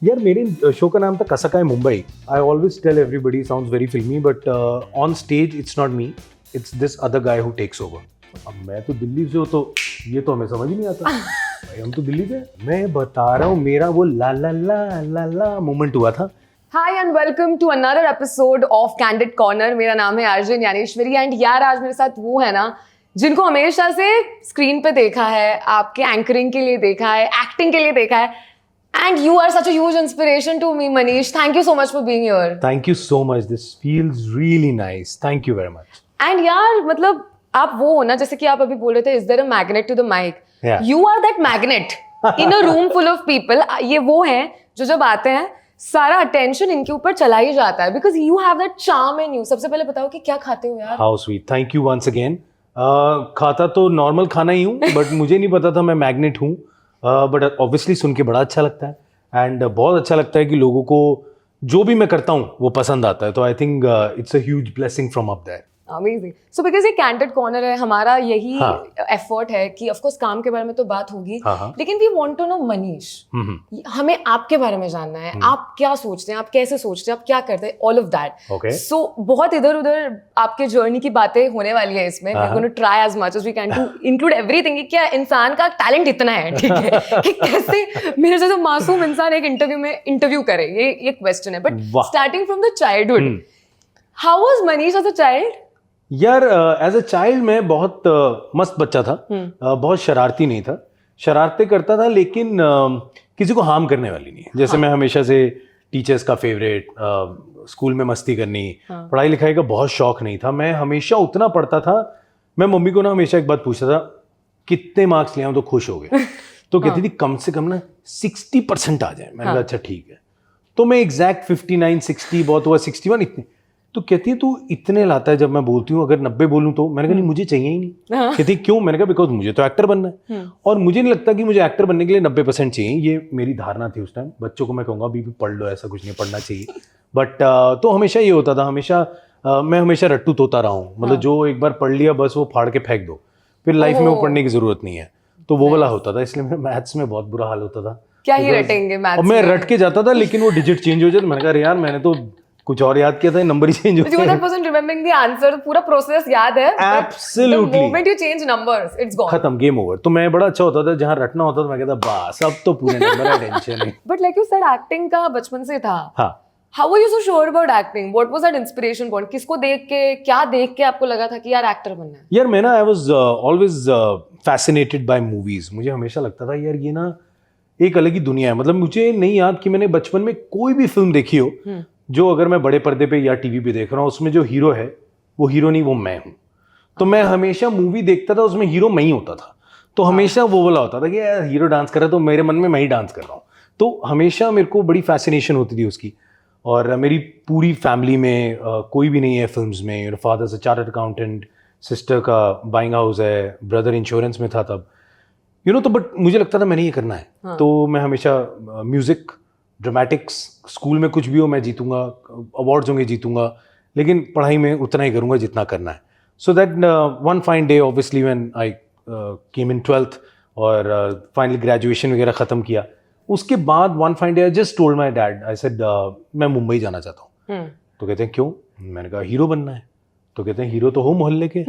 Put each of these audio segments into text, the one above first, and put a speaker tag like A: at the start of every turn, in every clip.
A: यार मेरे शो का नाम था कसकाय Mumbai. I always tell everybody sounds very filmy but on stage it's not me, it's this other guy who takes over. अब मैं तो दिल्ली से हूँ तो ये तो हमें समझ ही नहीं आता. भाई हम तो दिल्ली से, मैं बता रहा हूँ मेरा वो ला ला ला ला ला मोमेंट हुआ था.
B: Hi and welcome to another episode of Candid Corner. मेरा नाम है आर्जन ज्ञानेश्वरी एंड यार आज मेरे साथ वो है ना जिनको हमेशा से स्क्रीन पे देखा है, आपके एंकरिंग के लिए देखा है, एक्टिंग के लिए देखा है, and you are such a huge inspiration to me. Manish, thank you so much for being here.
A: Thank you so much, this feels really nice. Thank you very much.
B: And यार मतलब आप वो हो ना, जैसे कि आप अभी बोल रहे थे, is there a magnet to the mic? You are that magnet in a room full of people. ये वो हैं जो जब आते हैं सारा अटेंशन इनके ऊपर चला ही जाता है, because you have that charm in you. सबसे पहले बताओ कि क्या खाते हो यार?
A: How sweet, thank you once again. खाता तो नॉर्मल खाना ही हूँ बट मुझे नहीं पता था मैं मैग्नेट हूँ. बट ऑब्वियसली सुन के बड़ा अच्छा लगता है एंड बहुत अच्छा लगता है कि लोगों को जो भी मैं करता हूँ वो पसंद आता है. तो I think it's a huge blessing from up there.
B: Amazing. So because ये कैंडिड कॉर्नर है, हमारा यही एफर्ट है कि ऑफ कोर्स काम के बारे में तो बात होगी, लेकिन we want to know Manish, हमें आपके बारे में जानना है. आप क्या सोचते हैं, आप कैसे सोचते हैं, आप क्या करते हैं, ऑल ऑफ दैट. सो बहुत इधर उधर आपके जर्नी की बातें होने वाली है इसमें. We are going to try as much as we can to include everything कि क्या इंसान का टैलेंट इतना है, ठीक है, कि कैसे मेरे जैसा मासूम इंसान एक इंटरव्यू में इंटरव्यू करे, ये क्वेश्चन है. But starting from the childhood, how was Manish as a child?
A: यार एज अ चाइल्ड मैं बहुत मस्त बच्चा था. बहुत शरारती नहीं था, शरारतें करता था लेकिन किसी को हार्म करने वाली नहीं. जैसे मैं हमेशा से टीचर्स का फेवरेट, स्कूल में मस्ती करनी, पढ़ाई लिखाई का बहुत शौक नहीं था. मैं हमेशा उतना पढ़ता था. मैं मम्मी को ना हमेशा एक बात पूछता था, कितने मार्क्स ले आऊं तो खुश हो गए. तो कहती थी कम से कम ना 60% आ जाए. मैंने कहा अच्छा ठीक है. तो मैं एग्जैक्ट 59, 60, बहुत हुआ 61 इतने. तो कहती है तू इतने लाता है. जब मैं बोलती हूँ अगर 90 बोलूँ तो मैंने कहा नहीं मुझे चाहिए ही नहीं. कहती क्यों? मैंने कहा बिकॉज मुझे तो एक्टर बनना है और मुझे नहीं लगता कि मुझे एक्टर बनने के लिए 90% चाहिए. ये मेरी धारणा थी उस टाइम. बच्चों को मैं कहूँगा अभी भी पढ़ लो, ऐसा कुछ नहीं पढ़ना चाहिए. बट तो हमेशा ये होता था, हमेशा मैं हमेशा रट्टू तोता रहा हूँ. मतलब जो एक बार पढ़ लिया बस वो फाड़ के फेंक दो, फिर लाइफ में वो पढ़ने की जरूरत नहीं है. तो वो वाला होता था, इसलिए मेरे मैथ्स में बहुत बुरा हाल होता था.
B: क्या ही रटेंगे मैथ्स
A: में. मैं रट के जाता था लेकिन वो डिजिट चेंज हो जाए. मैंने कहा यार मैंने तो कुछ और याद किया था, नंबर ही चेंज हो गया.
B: 100% रिमेंबरिंग द आंसर, पूरा प्रोसेस याद है.
A: Absolutely.
B: The moment you change numbers, it's gone.
A: खत्म, गेम ओवर. तो मैं बड़ा अच्छा होता था, जहां रटना होता था मैं कहता बस अब तो पूरे नंबर है, टेंशन नहीं.
B: But like you said acting का बचपन से था.
A: हां.
B: How were you so sure about acting? What was that inspiration point? किसको देख के, क्या देख के आपको लगा था कि यार एक्टर बनना है?
A: यार मैं ना I was always fascinated by movies. मुझे हमेशा लगता था यार ये ना एक अलग ही दुनिया है. मतलब मुझे नहीं याद कि मैंने बचपन में कोई भी फिल्म देखी हो जो अगर मैं बड़े पर्दे पे या टीवी पे देख रहा हूँ उसमें जो हीरो है वो हीरो नहीं, वो मैं हूँ. तो मैं हमेशा मूवी देखता था, उसमें हीरो मैं ही होता था. तो हमेशा वो वाला होता था कि यार हीरो डांस कर रहा है तो मेरे मन में मैं ही डांस कर रहा हूँ. तो हमेशा मेरे को बड़ी फैसिनेशन होती थी उसकी. और मेरी पूरी फैमिली में कोई भी नहीं है फिल्म्स में. मेरे फादर से चार्टर्ड अकाउंटेंट, सिस्टर का बाइंग हाउस है, ब्रदर इंश्योरेंस में था तब, तो बट मुझे लगता था मैंने ये करना है. तो मैं हमेशा म्यूजिक, ड्रामेटिक्स, स्कूल में कुछ भी हो मैं जीतूंगा, अवार्ड्स होंगे जीतूंगा, लेकिन पढ़ाई में उतना ही करूंगा जितना करना है. So that one fine day obviously when I came in 12th और फाइनली ग्रेजुएशन वगैरह ख़त्म किया, उसके बाद one fine day I just told my dad, I said मैं मुंबई जाना चाहता हूँ. तो कहते हैं क्यों? मैंने कहा हीरो बनना है. तो कहते हैं हीरो तो हो मोहल्ले के,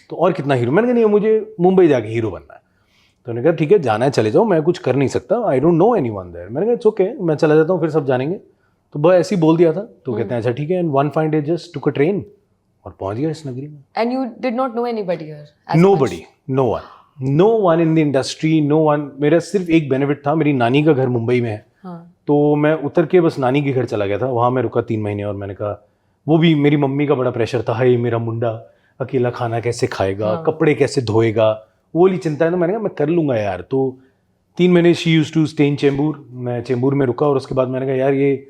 A: तो और कितना हीरो? मैंने कहा नहीं मुझे मुंबई जाके हीरो बनना है. तो मैंने कहा ठीक है जाना है चले जाओ, मैं कुछ कर नहीं सकता, I don't know anyone there. मैंने कहा इट्स ओके, मैं चला जाता हूँ, फिर सब जानेंगे. तो बस ऐसे ही बोल दिया था. तो कहते हैं अच्छा ठीक है. And one fine day just took a train और पहुंच गया इस नगरी में.
B: And you did not know anybody here?
A: Nobody, no one in the industry, no one. मेरा सिर्फ एक बेनिफिट था, मेरी नानी का घर मुंबई में है. तो मैं उतर के बस नानी के घर चला गया था. वहाँ मैं रुका 3 महीने और मैंने कहा, वो भी मेरी मम्मी का बड़ा प्रेशर था, हाय मेरा मुंडा अकेला खाना कैसे खाएगा, कपड़े कैसे धोएगा, वो वाली चिंता है. तो मैंने कहा मैं कर लूँगा यार. तो 3 महीने she used to stay in Chembur. मैं चेंबूर में रुका और उसके बाद मैंने कहा यार ये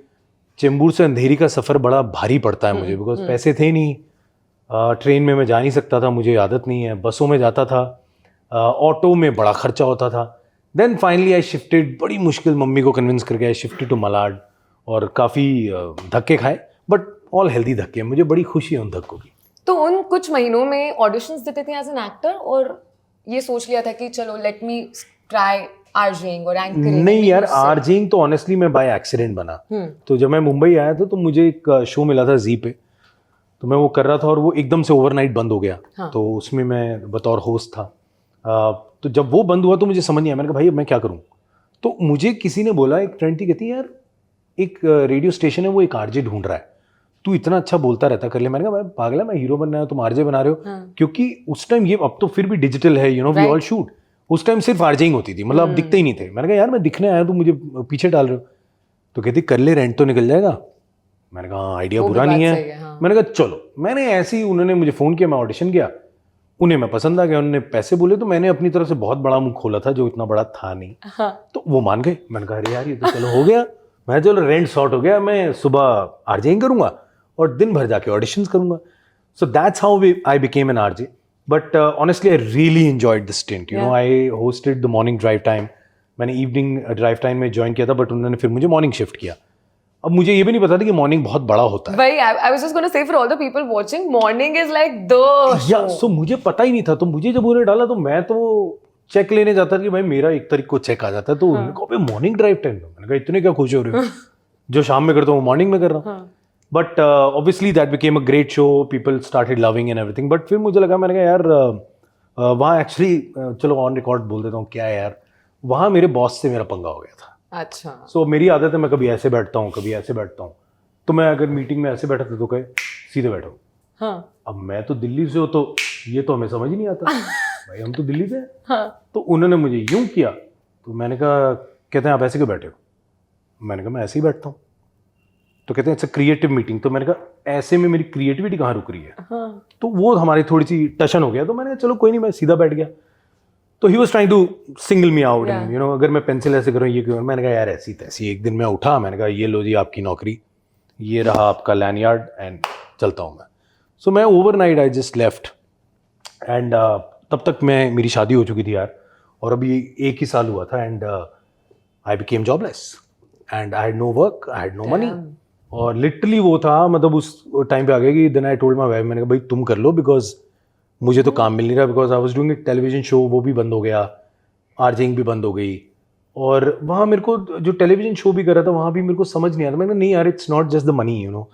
A: चेंबूर से अंधेरी का सफ़र बड़ा भारी पड़ता है मुझे, बिकॉज पैसे थे नहीं. ट्रेन में मैं जा नहीं सकता था, मुझे आदत नहीं है. बसों में जाता था, ऑटो में बड़ा खर्चा होता था. देन फाइनली आई शिफ्टेड, बड़ी मुश्किल मम्मी को कन्विंस करके आई शिफ्टेड टू मलाड और काफ़ी धक्के खाए, बट ऑल हेल्दी धक्के. मुझे बड़ी खुशी है उन धक्कों की.
B: तो उन कुछ महीनों में ऑडिशंस देते थे एज एन एक्टर और ये सोच लिया था कि चलो लेट मी ट्राई आरजेइंग और एंकरिंग?
A: नहीं यार, आरजेइंग तो ऑनेस्टली मैं बाय एक्सीडेंट बना। तो जब मैं मुंबई आया था तो मुझे एक शो मिला था जी पे, तो मैं वो कर रहा था और वो एकदम से ओवरनाइट बंद हो गया।
B: हाँ.
A: तो उसमें मैं बतौर होस्ट था। तो जब वो बंद हुआ तो मुझे समझ नहीं आया, मैंने कहा भाई अब मैं क्या करूं। तो मुझे किसी ने बोला, एक फ्रेंड थी, कहती यार एक रेडियो स्टेशन है वो एक आरजे ढूंढ रहा है, तू इतना अच्छा बोलता रहता, कर ले। मैंने कहा भाई पागल है, मैं हीरो बनना है, तुम आरजे बना रहे हो।
B: हाँ.
A: क्योंकि उस टाइम ये, अब तो फिर भी डिजिटल है, you know we all shoot, उस टाइम सिर्फ आरजेइंग होती थी, मतलब अब दिखते ही नहीं थे। मैंने कहा यार मैं दिखने आया, तुम मुझे पीछे डाल रहे हो। तो कहती कर ले, रेंट तो निकल जाएगा। मैंने कहा आइडिया बुरा नहीं है।
B: हाँ.
A: मैंने कहा चलो। मैंने ऐसे ही, उन्होंने मुझे फ़ोन किया, मैं ऑडिशन किया, उन्हें मैं पसंद आ गया, उन्होंने पैसे बोले, तो मैंने अपनी तरफ से बहुत बड़ा मुंह खोला था जो इतना बड़ा था नहीं।
B: हाँ.
A: तो वो मान गए। मैंने कहा अरे यार ये तो चलो हो गया। मैं चलो रेंट सॉर्ट हो गया, मैं सुबह आरजेइंग करूंगा और दिन भर जाके ऑडिशंस करूंगा। So that's how I became an RJ. But honestly I really enjoyed the stint, you know. I hosted the morning drive time, मैंने इवनिंग ड्राइव टाइम में ज्वाइन किया था, बट उन्होंने फिर मुझे मॉर्निंग शिफ्ट किया। अब मुझे ये भी नहीं पता था कि मॉर्निंग बहुत बड़ा होता है।
B: भाई I was just going to say for all the people watching, morning is like the show.
A: सो मुझे पता ही नहीं था। तो मुझे जब उन्होंने डाला तो मैं तो चेक लेने जाता था कि भाई मेरा 1 तारीख को चेक आ जाता है। तो उन्होंने कहा मॉर्निंग ड्राइव टाइम में। मैंने कहा इतने क्या खुश हो रहे हो, जो शाम में करता हूँ मॉर्निंग में कर रहा हूँ। But obviously that became a great show, people started loving and everything. But फिर मुझे लगा, मैंने कहा यार वहाँ एक्चुअली, चलो ऑन रिकॉर्ड बोल देता हूँ क्या है यार, वहाँ मेरे बॉस से मेरा पंगा हो गया था।
B: अच्छा।
A: सो मेरी आदत है, मैं कभी ऐसे बैठता हूँ कभी ऐसे बैठता हूँ। तो मैं अगर मीटिंग में ऐसे बैठा था तो कहे सीधे बैठो।
B: हाँ.
A: अब मैं तो दिल्ली से हूँ, तो ये तो हमें समझ ही नहीं आता भाई, हम तो दिल्ली से हैं।
B: हाँ.
A: तो उन्होंने मुझे यूं किया, तो मैंने कहा, कहते हैं आप ऐसे क्यों बैठे हो? मैंने कहा मैं ऐसे ही बैठता हूँ। तो कहते हैं इट्स अ क्रिएटिव मीटिंग। तो मैंने कहा ऐसे में मेरी क्रिएटिविटी कहाँ रुक रही है?
B: हाँ.
A: तो वो हमारी थोड़ी सी टशन हो गया। तो मैंने कहा चलो कोई नहीं, मैं सीधा बैठ गया। तो he was trying to single me out, and you know अगर मैं पेंसिल ऐसे करूँ ये क्यों। मैंने कहा यार ऐसी तैसी। एक दिन मैं उठा, मैंने कहा ये लो जी आपकी नौकरी, ये रहा आपका लैंडयार्ड, एंड चलता हूँ मैं। सो मैं overnight I just left, and तब तक मेरी शादी हो चुकी थी यार, और अभी 1 ही साल हुआ था, and I became jobless and I had no work, I had no money. और लिटरली वो था, मतलब उस टाइम पे आ गया कि then I told my wife, मैंने कहा भाई तुम कर लो, बिकॉज मुझे तो काम मिल नहीं रहा, बिकॉज आई वाज डूइंग एक टेलीविजन शो, वो भी बंद हो गया, आरजेइंग भी बंद हो गई। और वहाँ मेरे को जो टेलीविजन शो भी कर रहा था, वहाँ भी मेरे को समझ नहीं आ रहा। मैंने कहा नहीं यार, it's not just the money, you know.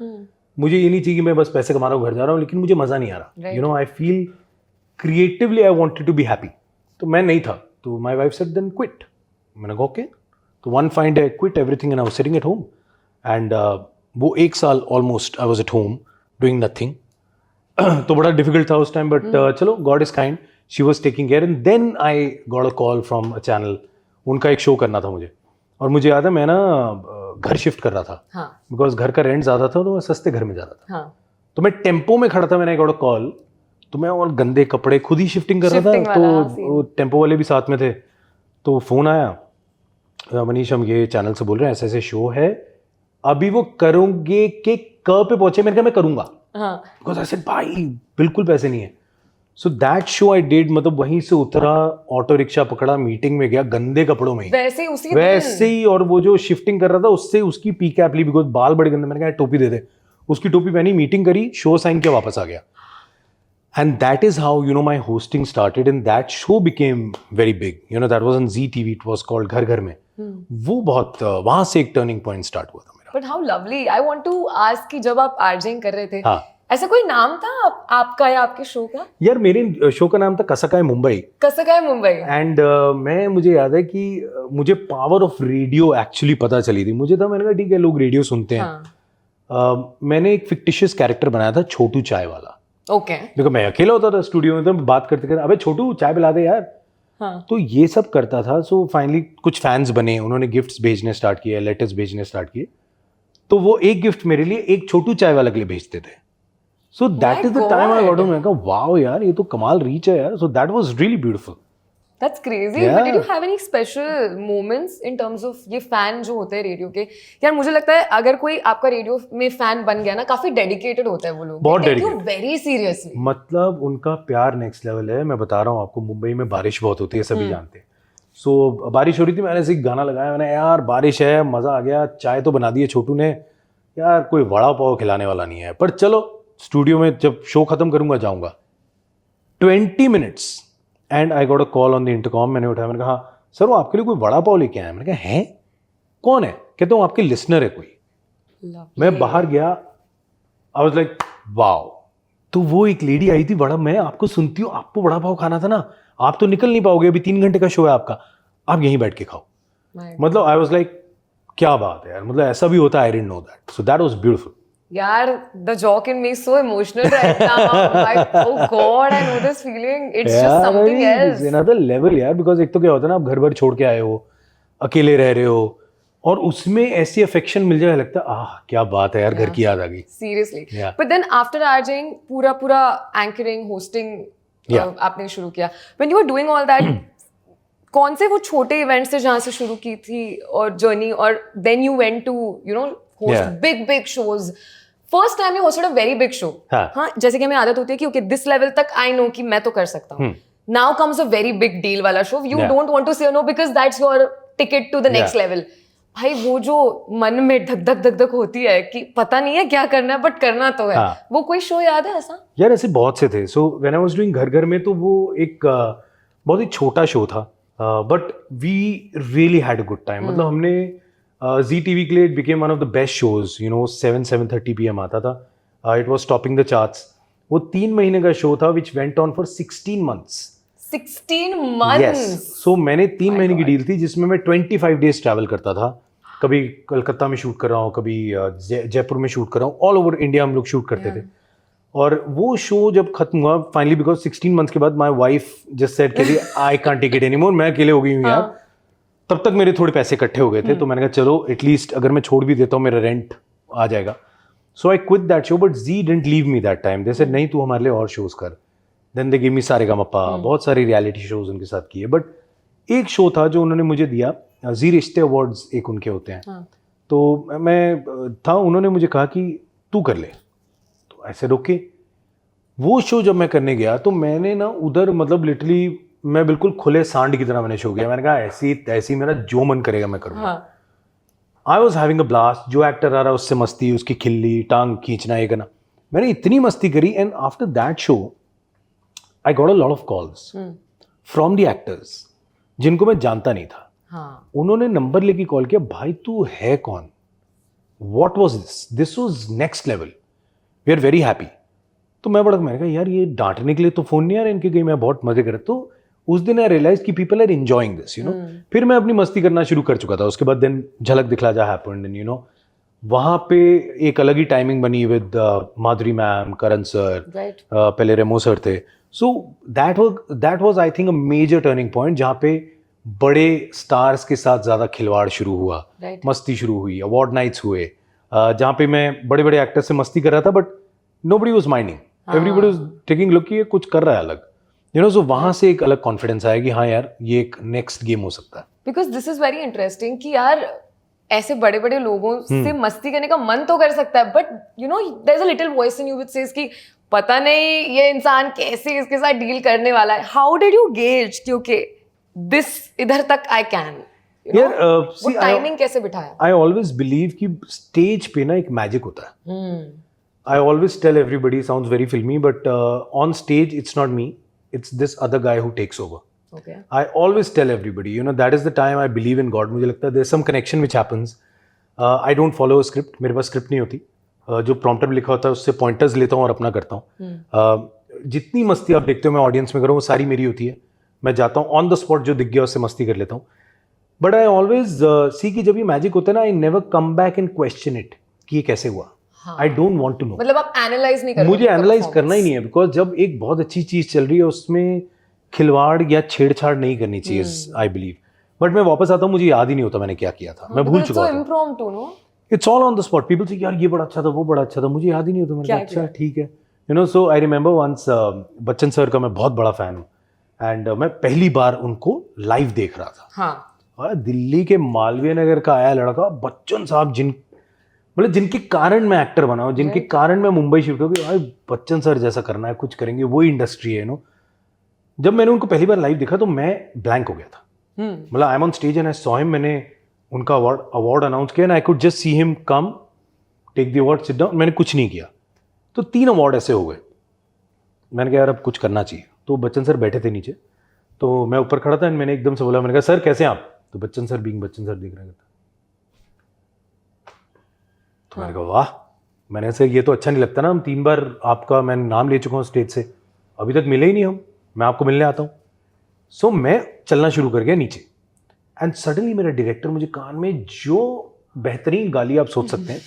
A: मुझे ये नहीं चाहिए कि मैं बस पैसे कमा रहा हूँ, घर जा रहा हूँ, लेकिन मुझे मज़ा नहीं आ रहा, you know. I feel creatively I wanted to be happy. तो मैं नहीं था। तो my wife said then quit. मैंने कहा ओके। तो one fine day I quit everything and I was sitting at home, and वो 1 साल almost I was at home doing nothing. तो बड़ा डिफिकल्ट था उस टाइम, बट चलो God is kind, she was taking care. And then I got a call from a channel, उनका एक show करना था मुझे। और मुझे याद है मैं ना घर शिफ्ट कर रहा था, बिकॉज घर का रेंट ज़्यादा था, तो मैं सस्ते घर में जा रहा था। तो मैं टेम्पो में खड़ा था, मैंने गॉट अ कॉल। तो मैं और गंदे कपड़े खुद ही शिफ्टिंग कर रहा था, तो टेम्पो वाले भी साथ में थे। तो फ़ोन आया, मनीष हम ये चैनल से बोल रहे हैं, ऐसे ऐसे शो है, अभी वो करोगे के क पे पहुंचे। मैंने कहा मैं करूंगा, बिकॉज आई सेड भाई बिल्कुल पैसे नहीं है। So that show I did, मतलब वहीं से उतरा, ऑटो रिक्शा पकड़ा, मीटिंग में गया गंदे कपड़ों में, वैसे ही। और वो जो शिफ्टिंग कर रहा था उससे उसकी पी कैप ली, बिकॉज बाल बड़े गंदे। मैंने कहा टोपी दे दे, उसकी टोपी पहनी, मीटिंग करी, शो साइन किया, वापस आ गया। And that is how, you know, my hosting started, and that show became very big. You know, that was on Zee TV. It was called घर घर में। वो बहुत वहाँ से एक टर्निंग पॉइंट स्टार्ट हुआ था मेरा।
B: But how lovely! I want to ask कि जब आप आरजेइंग कर रहे थे,
A: हाँ,
B: ऐसा कोई नाम था आपका या आपके शो का?
A: यार मेरे शो का नाम था कसकाय मुंबई।
B: कसकाय मुंबई।
A: एंड मुझे याद है कि मुझे पावर ऑफ रेडियो एक्चुअली पता चली थी। मुझे था, मैंने कहा ठीक है लोग रेडियो सुनते हैं। मैंने एक फिक्टिशियस कैरेक्टर बनाया था, छोटू चाय वाला।
B: ओके।
A: देखो मैं अकेला होता था स्टूडियो में, तो बात करते करते अबे छोटू चाय पिला दे यार। तो ये सब करता था। सो फाइनली कुछ फैंस बने, उन्होंने गिफ्ट्स भेजने स्टार्ट किए, लेटर्स भेजने स्टार्ट किए। तो वो एक गिफ्ट मेरे लिए एक छोटू चाय वाला के लिए भेजते थे। So that is the time I got, मैं कहा वाओ यार ये तो कमाल रीच है यार। सो that was really beautiful.
B: That's crazy. Yeah. But did you have any special moments in terms of ये फैन जो होते हैं रेडियो के? यार मुझे लगता है अगर कोई आपका रेडियो में फैन बन गया ना, काफी डेडिकेटेड होता है वो लोग,
A: बहुत डेडिकेटेड,
B: वेरी सीरियसली।
A: मतलब उनका प्यार नेक्स्ट लेवल है। मैं बता रहा हूँ आपको, मुंबई में बारिश बहुत होती है, सभी जानते हैं। सो बारिश हो रही थी, मैंने ऐसे गाना लगाया, मैंने यार बारिश है, मजा आ गया, चाय तो बना दी है छोटू ने, यार कोई वड़ा पाव खिलाने वाला नहीं है, पर चलो स्टूडियो में जब शो खत्म करूंगा जाऊंगा। 20 minutes and I got a call on the intercom. मैंने उठाया, मैंने कहा सर वो आपके लिए कोई वड़ा पाव लेके आया। मैंने कहा हैं, कौन है? कहते हो आपके लिसनर है कोई। मैं बाहर गया, आई वाज लाइक वाओ। तो वो एक लेडी आई थी, बड़ा, मैं आपको सुनती हूँ, आपको वड़ा पाव खाना था ना, आप तो निकल नहीं पाओगे, अभी 3 घंटे का शो है आपका, आप यहीं बैठ के खाओ। मतलब आई वाज लाइक क्या बात है यार, मतलब ऐसा भी होता है, I didn't know that, so that was beautiful.
B: यार, the jock in me is so emotional right now. Like, oh God, I know this feeling. It's just something else.
A: It's another level यार, because एक तो क्या होता है ना, आप घर भर छोड़ के आए हो, अकेले रह रहे हो, और उसमें ऐसी अफेक्शन मिल जाए, लगता है आह क्या बात है यार, घर की याद आ गई।
B: Seriously.
A: Yeah.
B: But then after RJing, पूरा anchoring, hosting आपने शुरू किया. When you were doing all that, कौन से वो छोटे इवेंट्स थे जहाँ से शुरू की थी और जर्नी, और then you went to host big shows. First time you hosted a very big show. हाँ, जैसे कि हमें आदत होती है कि okay, this level तक I know कि मैं तो कर सकता हूँ. Now comes a very big deal वाला show. You don't want to say no because that's your ticket to the next level. भाई वो जो मन में धक धक होती है कि पता नहीं है क्या करना है, बट करना तो है. वो कोई शो याद है ऐसा?
A: यार ऐसे बहुत से थे. So when I was doing घर में, तो वो एक बहुत ही छोटा शो था, but we really had a good time. मतलब हमने जी टीवी के लिए, it became one of the best shows. 7:30 PM आता था. It was topping the charts. वो 3 महीने का शो था, which went on for 16 months.
B: 16 months?
A: Yes. So मैंने 3 महीने की डील थी, जिसमें मैं 25 days ट्रैवल करता था. कभी कलकत्ता में शूट कर रहा हूँ, कभी जयपुर में शूट कर रहा हूँ, ऑल ओवर इंडिया हम लोग शूट करते थे. और वो शो जब खत्म हुआ फाइनली, बिकॉज 16 months के बाद माई वाइफ जस्ट सेड कि I can't take it anymore, मैं अकेले हो गई हूँ यार. तब तक मेरे थोड़े पैसे इकट्ठे हो गए थे, तो मैंने कहा चलो एटलीस्ट अगर मैं छोड़ भी देता हूँ, मेरा रेंट आ जाएगा. So I quit that show, but Zee didn't leave me that time. They said नहीं, तू हमारे लिए और शोज कर. Then they give me Sa Re Ga Ma Pa, बहुत सारे रियलिटी शोज उनके साथ किए. बट एक शो था जो उन्होंने मुझे दिया, जी रिश्ते अवार्ड्स एक उनके होते हैं. तो मैं था, उन्होंने मुझे कहा कि तू कर ले. तो ऐसे ओके. वो शो जब मैं करने गया, तो मैंने ना उधर, मतलब लिटरली मैं बिल्कुल खुले सांड की तरह मैंने शो किया. मैंने कहा ऐसी मेरा जो मन करेगा मैं करूँगा. I was having a blast. जो एक्टर आ रहा है उससे मस्ती, उसकी खिल्ली, टांग खींचना, ये करना. मैंने इतनी मस्ती करी. And after that show I got a lot of calls from the actors जिनको मैं जानता नहीं था. उन्होंने नंबर लेके कॉल किया, भाई तू है कौन, what was this was next level, we are very happy. तो मैंने कहा यार ये डांटने के लिए तो फोन नहीं आ रहा इनके, कहीं मैं बहुत मजे कर. तो उस दिन आई रियलाइज कि पीपल आर एंजॉयिंग दिस, फिर मैं अपनी मस्ती करना शुरू कर चुका था. उसके बाद देन झलक दिखला जा हैपेंड, एंड वहाँ पे एक अलग ही टाइमिंग बनी with Madhuri ma'am, Karan sir, पहले रेमो सर थे. So that was I think a major turning point, जहाँ पे बड़े स्टार्स के साथ ज़्यादा खिलवाड़ शुरू हुआ, मस्ती शुरू हुई, अवार्ड नाइट्स हुए, जहाँ पे मैं बड़े बड़े एक्टर्स से मस्ती कर रहा था, but nobody was minding, everybody was taking look कि ये कुछ कर रहा है अलग. सो वहाँ से एक अलग कॉन्फिडेंस आया कि हाँ यार ये एक नेक्स्ट गेम हो सकता है.
B: Because this is very interesting कि यार ऐसे बड़े बड़े लोगों से मस्ती करने का मन तो कर सकता है, but there is a little voice in you which says कि पता नहीं ये इंसान कैसे इसके साथ डील करने वाला है. हाउ डिड यू गेज कि ओके दिस इधर तक आई कैन, वो टाइमिंग कैसे बिठाया?
A: आई ऑलवेज बिलीव कि स्टेज पे ना एक मैजिक होता है. I always tell everybody, sounds very filmy, but on stage it's not me, it's this other guy who takes over.
B: Okay.
A: I always tell everybody, that is the time I believe in God. मुझे लगता है there's some connection which happens. I don't follow a script. मेरे पास script नहीं होती. जो prompter में लिखा होता है उससे pointers लेता हूँ और अपना करता हूँ. जितनी मस्ती आप देखते हो मैं audience में करूँ, वो सारी मेरी होती है. मैं जाता हूँ on the spot, जो दिख गया उससे मस्ती कर लेता हूँ. But I always see कि जब ये magic होता है ना, I never come back and question it कि ये कैसे हुआ. I don't want to know.
B: मतलब आप एनालाइज नहीं करते?
A: मुझे एनालाइज करना ही नहीं है, बिकॉज जब एक बहुत अच्छी चीज चल रही है उसमें खिलवाड़ या छेड़छाड़ नहीं करनी चाहिए, आई बिलीव. बट मैं वापस आता हूँ, मुझे याद ही नहीं होता मैंने क्या किया था, मैं भूल चुका हूँ. It's all on the spot. People से यार ये बड़ा अच्छा था, वो बड़ा अच्छा था, मुझे याद ही नहीं होता. मैंने अच्छा ठीक है. So I remember once, Bachchan sir का मैं बहुत बड़ा फैन हूँ, एंड मैं पहली बार उनको लाइव देख रहा था. दिल्ली के मालवीय नगर का आया लड़का बच्चन साहब, मतलब जिनके कारण मैं एक्टर बना हूँ, जिनके कारण मैं मुंबई शिफ्ट हो गया. बच्चन सर जैसा करना है, कुछ करेंगे, वही इंडस्ट्री है. जब मैंने उनको पहली बार लाइव देखा तो मैं ब्लैंक हो गया था. मतलब I am on stage and I saw him. मैंने उनका अवार्ड अनाउंस किया and I could just see him come, take the award, sit down. मैंने कुछ नहीं किया. तो 3 अवार्ड ऐसे हो गए. मैंने कहा यार अब कुछ करना चाहिए. तो बच्चन सर बैठे थे नीचे, तो मैं ऊपर खड़ा था, मैंने एकदम से बोला, मैंने कहा सर कैसे हैं आप? तो Bachchan sir being Bachchan sir दिख रहे हैं। तो मैंने कहा वाह, मैंने सर ये तो अच्छा नहीं लगता ना, हम 3 बार आपका मैं नाम ले चुका हूँ स्टेज से, अभी तक मिले ही नहीं हम, मैं आपको मिलने आता हूँ। सो मैं चलना शुरू कर गया नीचे, एंड सडनली मेरा डायरेक्टर मुझे कान में जो बेहतरीन गाली आप सोच सकते हैं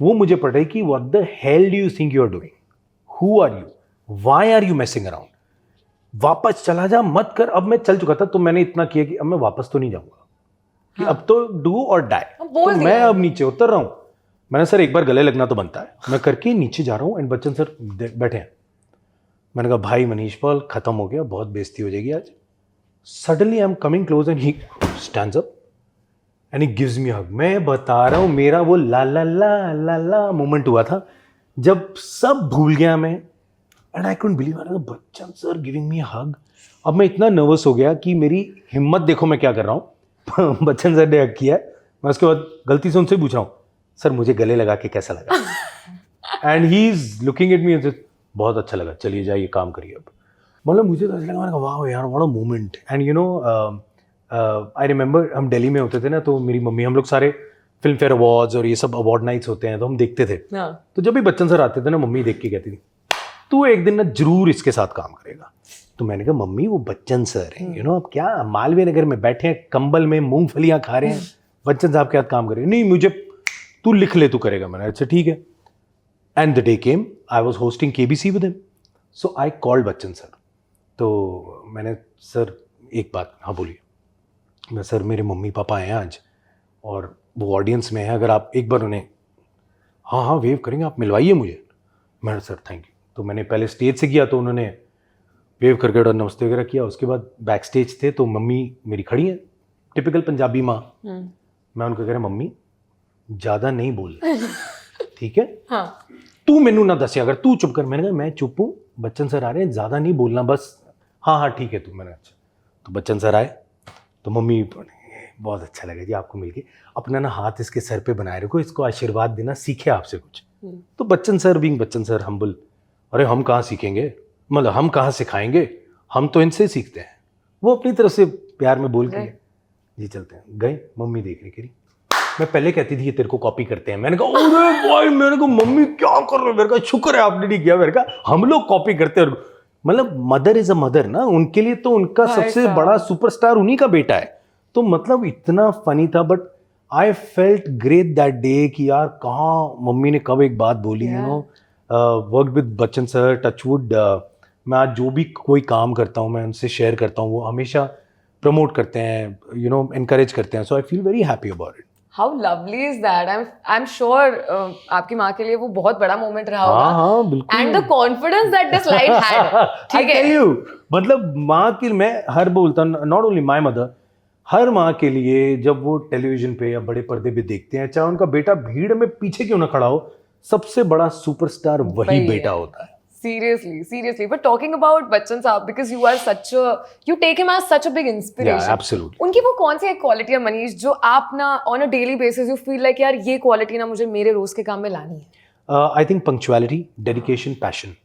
A: वो मुझे पड़ रही कि what the hell do you think you are doing, who are you, why are you messing around, वापस चला जा, मत कर। अब मैं चल चुका था, तो मैंने इतना किया कि अब मैं वापस तो नहीं जाऊंगा, कि अब तो डू और डाई। तो मैं अब नीचे उतर रहा हूं, मैंने सर एक बार गले लगना तो बनता है, मैं करके नीचे जा रहा हूं, एंड बच्चन सर बैठे हैं। मैंने कहा भाई मनीष पॉल खत्म हो गया, बहुत बेइज्जती हो जाएगी आज। Suddenly I am coming close and he stands up and he gives me hug. मैं बता रहा हूं, मेरा वो ला ला ला ला ला मोमेंट हुआ था जब सब भूल गया मैं, एंड आई कुडंट बिलीव, मैंने कहा बच्चन सर गिविंग मी हग। अब मैं इतना नर्वस हो गया कि मेरी हिम्मत देखो मैं क्या कर रहा हूँ। बच्चन सर ने हग किया, मैं उसके बाद गलती से उनसे पूछ रहा हूँ सर मुझे गले लगा के कैसा लगा, and he is looking at me, बहुत अच्छा लगा, चलिए जाइए काम करिए अब। मतलब मुझे तो ऐसा लगा, मैंने कहा वाह यार what a moment. And you know I remember हम दिल्ली में होते थे ना, तो मेरी मम्मी, हम लोग सारे फिल्म फेयर अवार्ड्स और ये सब अवार्ड नाइट्स होते हैं तो हम देखते थे। तो जब भी बच्चन सर आते थे ना, मम्मी देख के कहती थी तू एक दिन ना जरूर इसके साथ काम करेगा। तो मैंने कहा मम्मी वो बच्चन सर हैं, यू नो, अब क्या मालवीय नगर में बैठे हैं, कंबल में मूंगफलियां खा रहे हैं, बच्चन साहब के साथ काम करेंगे। नहीं मुझे तू लिख ले, तू करेगा। मैंने अच्छा ठीक है। And the day came, I was hosting KBC with him, so I called Bachchan sir. तो मैंने सर एक बात, हाँ बोलिए। मैं सर मेरे मम्मी पापा आए हैं आज और वो ऑडियंस में है, अगर आप एक बार उन्हें हाँ हाँ वेव करेंगे, आप मिलवाइए मुझे। मैंने सर थैंक यू। तो मैंने पहले स्टेज से किया तो उन्होंने वेव करके और नमस्ते वगैरह किया। उसके बाद बैक स्टेज थे तो मम्मी मेरी खड़ी है, टिपिकल पंजाबी माँ। मैं उनको कह रहा मम्मी ज़्यादा नहीं बोल ठीक है, हाँ। तू मैनू ना दसिया अगर, तू चुप कर। मैंने कहा मैं चुप हूँ, बच्चन सर आ रहे हैं, ज़्यादा नहीं बोलना बस, हाँ हाँ ठीक है तू। मैंने अच्छा। तो बच्चन सर आए तो मम्मी बहुत अच्छा लगा जी आपको मिलके, अपना ना हाथ इसके सर पे बनाए रखो, इसको आशीर्वाद देना, सीखे आपसे कुछ। तो Bachchan sir being Bachchan sir humble, अरे हम कहाँ सीखेंगे, मतलब हम कहाँ सिखाएंगे, हम तो इनसे सीखते हैं। वो अपनी तरफ से प्यार में बोल के जी चलते हैं। गए, मम्मी देख रही, करी मैं पहले कहती थी ये तेरे को कॉपी करते हैं। मैंने कहा अरे भाई, मैंने कहा मम्मी क्या कर रहे हो, मेरे कहा शुक्र है आपने नहीं किया, मेरे कहा हम लोग कॉपी करते हैं। मतलब मदर इज अ मदर ना, उनके लिए तो उनका सबसे बड़ा सुपरस्टार उन्हीं का बेटा है। तो मतलब इतना फनी था, but I felt great that day कि यार कहाँ मम्मी ने कब एक बात बोली, you know, work with Bachchan sir, touchwood. मैं आज जो भी कोई काम करता हूँ मैं उनसे शेयर करता हूँ, वो हमेशा प्रमोट करते हैं, यू नो, इनकरेज करते हैं। So I feel very happy about it.
B: How lovely is that? I'm sure आपकी माँ के लिए वो बहुत बड़ा मोमेंट रहा होगा।
A: हाँ बिल्कुल।
B: And the confidence that this light had, ठीक है? I tell you,
A: मतलब माँ की, मैं हर बोलता हूँ, नॉट ओनली माई मदर, हर माँ के लिए जब वो टेलीविजन पे या बड़े पर्दे पे देखते हैं, चाहे उनका बेटा भीड़ में पीछे क्यों ना खड़ा हो, सबसे बड़ा सुपरस्टार वही बेटा होता है।
B: Seriously. But talking about Bachchan Saab, because you take him as such a big inspiration.
A: Yeah, absolutely.
B: उनकी वो कौन सी एक क्वालिटी है मनीष जो आप ना on a daily basis you feel like यार ये क्वालिटी ना मुझे मेरे रोज के काम में लानी है?
A: I think punctuality, dedication, passion.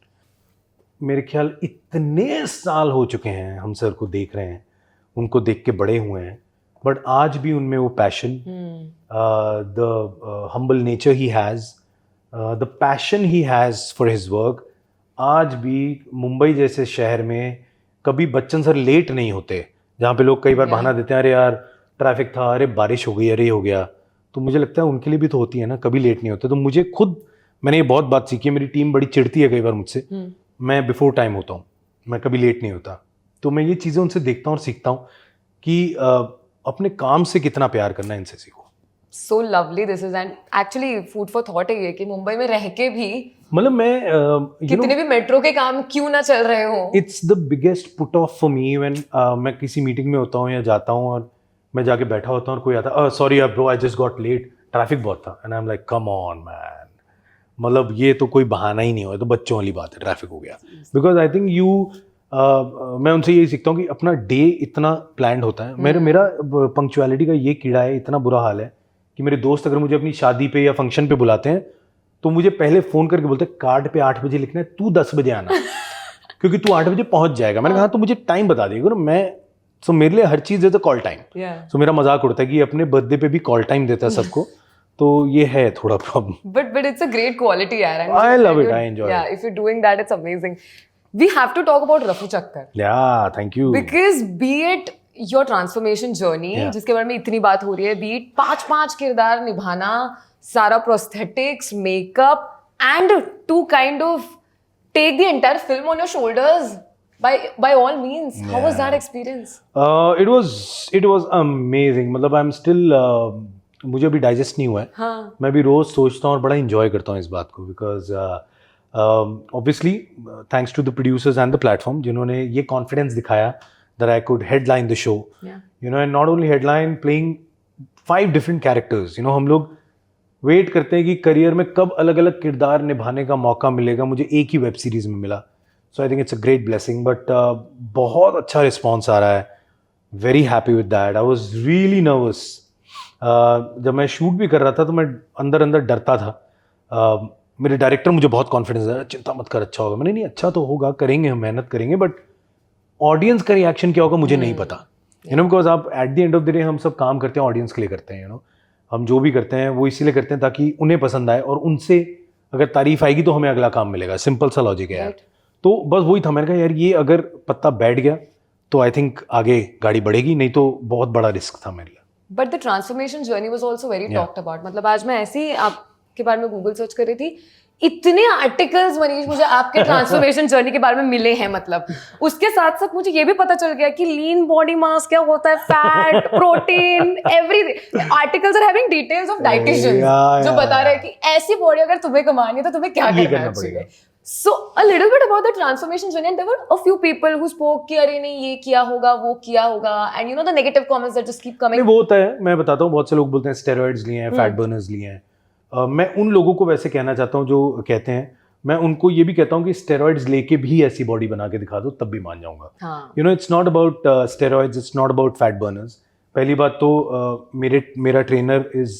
A: मेरे ख्याल इतने साल हो चुके हैं हम सर को देख रहे हैं, उनको देख के बड़े हुए हैं, बट आज भी उनमें वो passion, the humble nature he has, the passion he has for his work. आज भी मुंबई जैसे शहर में कभी बच्चन सर लेट नहीं होते, जहाँ पे लोग कई बार बहाना देते हैं, अरे यार ट्रैफिक था, अरे बारिश हो गई, अरे ये हो गया। तो मुझे लगता है उनके लिए भी तो होती है ना, कभी लेट नहीं होते। तो मुझे खुद, मैंने ये बहुत बात सीखी है, मेरी टीम बड़ी चिढ़ती है कई बार मुझसे, मैं बिफोर टाइम होता हूँ, मैं कभी लेट नहीं होता। तो मैं ये चीज़ें उनसे देखता हूँ और सीखता हूँ कि अपने काम से कितना प्यार करना, इनसे सीखो।
B: So lovely this is, and actually food for thought है ये कि मुंबई में रह के भी
A: मतलब मैं
B: कितने भी मेट्रो के काम क्यों ना चल रहे हो,
A: it's the biggest put off for me when मैं किसी मीटिंग में होता हूँ या जाता हूँ और मैं जाके बैठा होता हूँ और कोई आता, sorry bro I just got late, traffic बहुत था, and I am like come on man, मतलब ये तो कोई बहाना ही नहीं हो, तो बच्चों वाली बात है, ट्रैफिक हो गया। बिकॉज आई थिंक मैं उनसे यही सीखता हूँ कि अपना डे इतना प्लान्ड होता है। मेरा पंक्चुअलिटी का ये कीड़ा है, इतना बुरा हाल है कि मेरे दोस्त अगर मुझे अपनी शादी पे या फंक्शन पे बुलाते हैं तो मुझे पहले फ़ोन करके बोलते हैं कार्ड पे 8 बजे लिखना है, तू 10 बजे आना। क्योंकि तू 8 बजे पहुंच जाएगा। मैंने कहा तो मुझे टाइम बता दिएगा ना, मैं सो मेरे लिए हर चीज़ इज अ कॉल टाइम। सो मेरा मजाक उड़ता है कि अपने बर्थडे पे भी कॉल टाइम देता है सबको, तो ये है थोड़ा problem.
B: But it's a great quality, यार।
A: I love it, I enjoy it.
B: Yeah, if you're doing that, it's amazing. We have to talk about Rafu Chakkar.
A: Yeah, thank you.
B: Because be it your transformation journey, जिसके बारे में इतनी बात हो रही है, be it 5 किरदार निभाना, सारा prosthetics, makeup, and to kind of take the entire film on your shoulders, by all means. How was that experience?
A: It was amazing. मतलब I'm still मुझे अभी डाइजेस्ट नहीं हुआ है।
B: हाँ.
A: मैं भी रोज सोचता हूँ और बड़ा इंजॉय करता हूँ इस बात को, because obviously thanks to the producers and the platform जिन्होंने ये कॉन्फिडेंस दिखाया that I could headline the show.
B: Yeah.
A: You know, and not only headline, playing 5 different characters. You know, हम लोग वेट करते हैं कि करियर में कब अलग अलग किरदार निभाने का मौका मिलेगा। मुझे एक ही वेब सीरीज में मिला, so I think it's a great blessing. But बहुत अच्छा रिस्पॉन्स आ रहा है, very happy with that. I was really nervous. जब मैं शूट भी कर रहा था तो मैं अंदर अंदर डरता था। मेरे डायरेक्टर मुझे बहुत कॉन्फिडेंस है, चिंता मत कर, अच्छा होगा। मैंने नहीं, अच्छा तो होगा, करेंगे, हम मेहनत करेंगे, बट ऑडियंस का रिएक्शन क्या होगा मुझे नहीं पता। यू नो, बिकॉज आप at the end of the day हम सब काम करते हैं ऑडियंस के लिए करते हैं। यू नो, हम जो भी करते हैं वो इसीलिए करते हैं ताकि उन्हें पसंद आए, और उनसे अगर तारीफ आएगी तो हमें अगला काम मिलेगा। सिंपल सा लॉजिक है यार। तो बस वही था, मैंने कहा यार ये अगर पत्ता बैठ गया तो आई थिंक आगे गाड़ी बढ़ेगी, नहीं तो बहुत बड़ा रिस्क था मेरे लिए।
B: But the transformation journey was also very talked about. मतलब आज मैं ऐसे ही आपके बारे में गूगल सर्च कर रही थी, इतने आर्टिकल्स मनीष मुझे आपके ट्रांसफॉर्मेशन जर्नी के बारे में मिले हैं। मतलब उसके साथ साथ मुझे ये भी पता चल गया कि लीन बॉडी मास क्या होता है, fat, protein, everything. Articles are having details of dieticians जो बता रहे हैं कि ऐसी बॉडी अगर तुम्हें कमानी है तो तुम्हें क्या करना चाहिए। So a little bit about the transformation journey, and there were a few people who spoke कि अरे नहीं ये किया होगा, वो किया होगा, and you know the negative comments that just keep coming.
A: नहीं, वो होता है, मैं बताता हूँ। बहुत से लोग बोलते हैं स्टेरॉइड्स लिए हैं, फैट बर्नर्स लिए हैं। मैं उन लोगों को वैसे कहना चाहता हूँ जो कहते हैं, मैं उनको ये भी कहता हूँ कि स्टेरॉइड्स लेके भी ऐसी बॉडी बना के दिखा दो, तब भी मान जाऊंगा। You know, it's not about steroids, it's not about fat Berners. पहली बात तो मेरा trainer is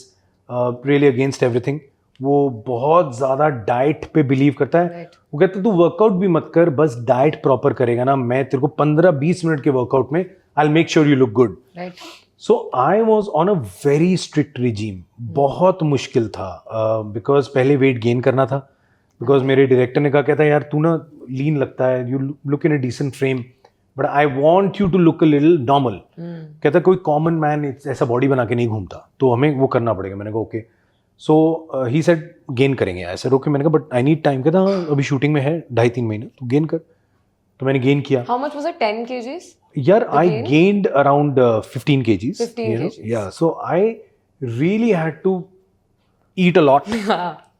A: really against everything. वो बहुत ज़्यादा डाइट पे बिलीव करता है। वो कहता है तू वर्कआउट भी मत कर, बस डाइट प्रॉपर करेगा ना, मैं तेरे को 15-20 मिनट के वर्कआउट में I will make sure you look good. So I was on a very strict regime. बहुत मुश्किल था, बिकॉज पहले वेट गेन करना था। बिकॉज मेरे डायरेक्टर ने कहा, कहता है यार तू ना लीन लगता है, you look in a decent frame, but I want you to look a little normal. कहता कोई कॉमन मैन ऐसा बॉडी बना के नहीं घूमता, तो हमें वो करना पड़ेगा। मैंने कहा okay. So he said gain करेंगे। I said okay. मैंने कहा बट आई नीड टाइम। कहता हाँ अभी शूटिंग में है 2.5-3 महीने, तो गेन कर। तो मैंने गेन किया।
B: How much was it? 10 kgs?
A: यार I gained around 15 kgs.
B: 15 kgs.
A: Yeah, so I really had to eat a lot.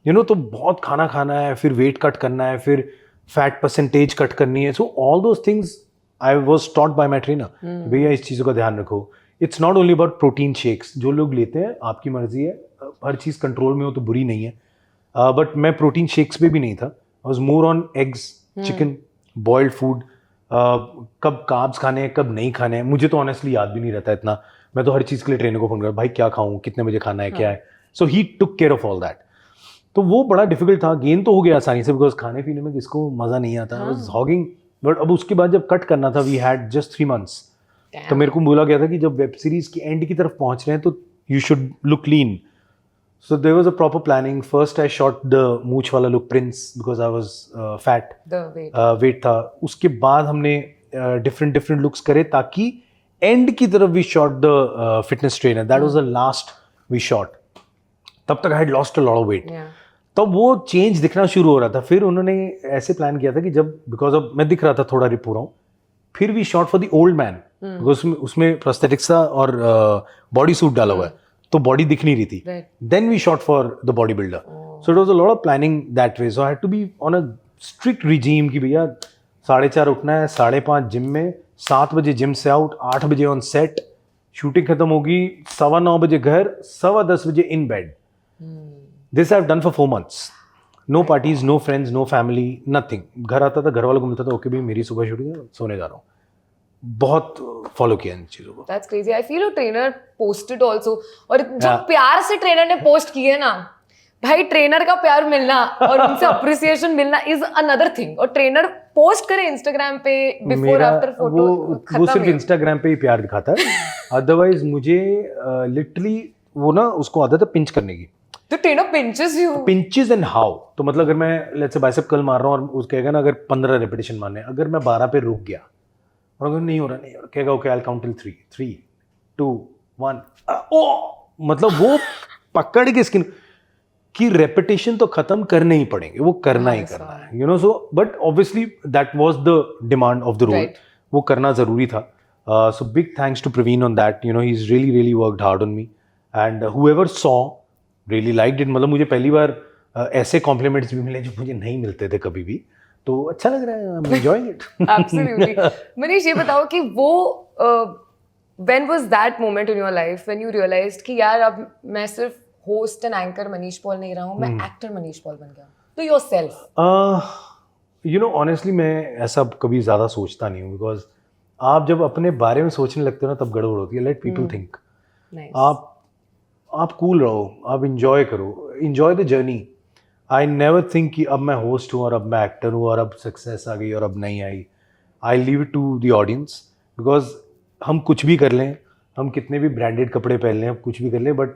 A: You know, तो बहुत खाना है, फिर वेट कट करना है, फिर फैट परसेंटेज कट करनी है। So all those things I was taught by my trainer. भैया इस चीज़ों का ध्यान रखो। It's not only about protein shakes. जो लोग लेते हैं आपकी मर्जी है, हर चीज़ कंट्रोल में हो तो बुरी नहीं है। बट मैं प्रोटीन शेक्स पे भी नहीं था। I was more on eggs, chicken, boiled food. कब कार्ब्स खाने हैं, कब नहीं खाने हैं, मुझे तो ऑनेस्टली याद भी नहीं रहता इतना। मैं तो हर चीज़ के लिए ट्रेनर को फोन कर, भाई क्या खाऊं, कितने बजे खाना है, क्या है। So he took care of all that. तो वो बड़ा डिफिकल्ट था। गेन तो हो गया आसानी से, बिकॉज खाने पीने में किसको मज़ा नहीं आता। I was hugging. बट अब उसके बाद जब कट करना था, वी हैड जस्ट 3 months। तो मेरे को बोला गया था कि जब वेब सीरीज की एंड की तरफ पहुंच रहे हैं तो you should look lean. So there was a proper planning. First I shot the मूछ वाला look Prince because I was fat.
B: The weight.
A: Weight था। उसके बाद हमने different looks करे ताकि end की तरफ we shot the fitness trainer. That was the last we shot. तब तक I had lost a lot of weight.
B: Yeah.
A: तब वो चेंज दिखना शुरू हो रहा था। फिर उन्होंने ऐसे प्लान किया था कि जब बिकॉज अब मैं दिख रहा था थोड़ा रिप हो रहा हूँ, फिर we shot for the old man because उसमें प्रोस्थेटिक्स था और बॉडी सूट डाला हुआ है, तो बॉडी दिख नहीं रही थी। Then we shot for the bodybuilder. So it was a lot of planning that way. So I had to be on a strict regime कि भैया 4:30 उठना है, 5:30 जिम में, 7 बजे जिम से आउट, 8 बजे ऑन सेट, शूटिंग खत्म होगी 9:15 बजे घर, 10:15 बजे in bed. This I have done for 4 months. No parties, no friends, no family, nothing. घर आता था, घर वालों को मिलता था, ओके भाई मेरी सुबह शूटिंग है, सोने जा रहा हूँ। बहुत फॉलो किया इन चीजों को।
B: That's crazy. I feel a trainer posted also. और जो प्यार से ट्रेनर ने पोस्ट किए ना भाई, ट्रेनर का प्यार मिलना और उनसे अप्रिसिएशन मिलना इज अनदर थिंग। और ट्रेनर पोस्ट करे इंस्टाग्राम पे बिफोर
A: मेरा
B: आफ्टर फोटो,
A: वो सिर्फ इंस्टाग्राम पे ही प्यार दिखाता है, अदरवाइज मुझे लिटरली वो ना उसको आदत है पिंच करने की।
B: तो टेनो pinches you,
A: pinches and how, तो मतलब अगर मैं लेट्स से बाइसेप कर्ल मार रहा हूँ और उस कहेगा ना अगर 15 रेपिटेशन मारने, अगर मैं 12 पे रुक गया और अगर नहीं हो रहा कहेगा okay I will count till 3 2 1 ओ, मतलब वो पकड़ के स्किन की रेपिटेशन तो खत्म करने ही पड़ेंगे, वो करना ही करना है, you know. So but obviously that was the demand of the role, वो करना जरूरी था। So big thanks to Praveen on that, you know, he is really worked hard on me and whoever saw really liked it. मतलब मुझे पहली बार ऐसे compliments भी मिले जो मुझे नहीं मिलते थे कभी भी, तो अच्छा लग रहा है, I am enjoying it.
B: Absolutely. Manish, ये बताओ कि वो when was that moment in your life when you realized कि यार अब मैं सिर्फ host and anchor Manish Paul नहीं रहा हूँ, मैं एक्टर मनीष पॉल बन गया to yourself?
A: You know honestly मैं ऐसा कभी ज़्यादा सोचता नहीं हूँ, बिकॉज आप जब अपने बारे में सोचने लगते हो ना तब गड़बड़ होती है। लेट पीपल थिंक, आप कूल रहो, आप इंजॉय करो, enjoy the journey. I never think कि अब मैं होस्ट हूँ और अब मैं एक्टर हूँ और अब सक्सेस आ गई और अब नहीं आई। I leave it to the audience, because हम कुछ भी कर लें, हम कितने भी ब्रांडेड कपड़े पहन लें, हम कुछ भी कर लें, बट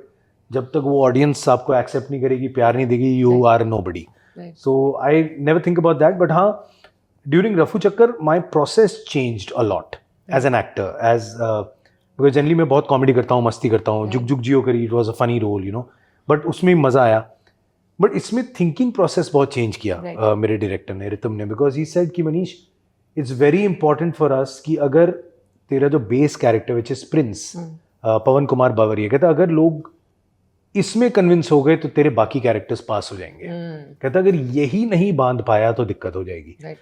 A: जब तक वो ऑडियंस आपको एक्सेप्ट नहीं करेगी, प्यार नहीं देगी, you are nobody. So I never think about that. But हाँ, during Rafoo Chakkar my process changed a lot as an actor, as because generally मैं बहुत कॉमेडी करता हूँ, मस्ती करता हूँ, जुग जुग जियो करी, it was a funny role, you know, but उसमें मज़ा आया। बट इसमें थिंकिंग प्रोसेस बहुत चेंज किया मेरे डायरेक्टर ने, रितम ने, बिकॉज ही सेड कि Manish it's very important for us कि अगर तेरा जो base character which is Prince, Pawan Kumar Bawariya, कहता अगर लोग इसमें कन्विंस हो गए तो तेरे बाकी कैरेक्टर्स पास हो जाएंगे। कहता अगर यही नहीं बांध पाया तो दिक्कत हो जाएगी।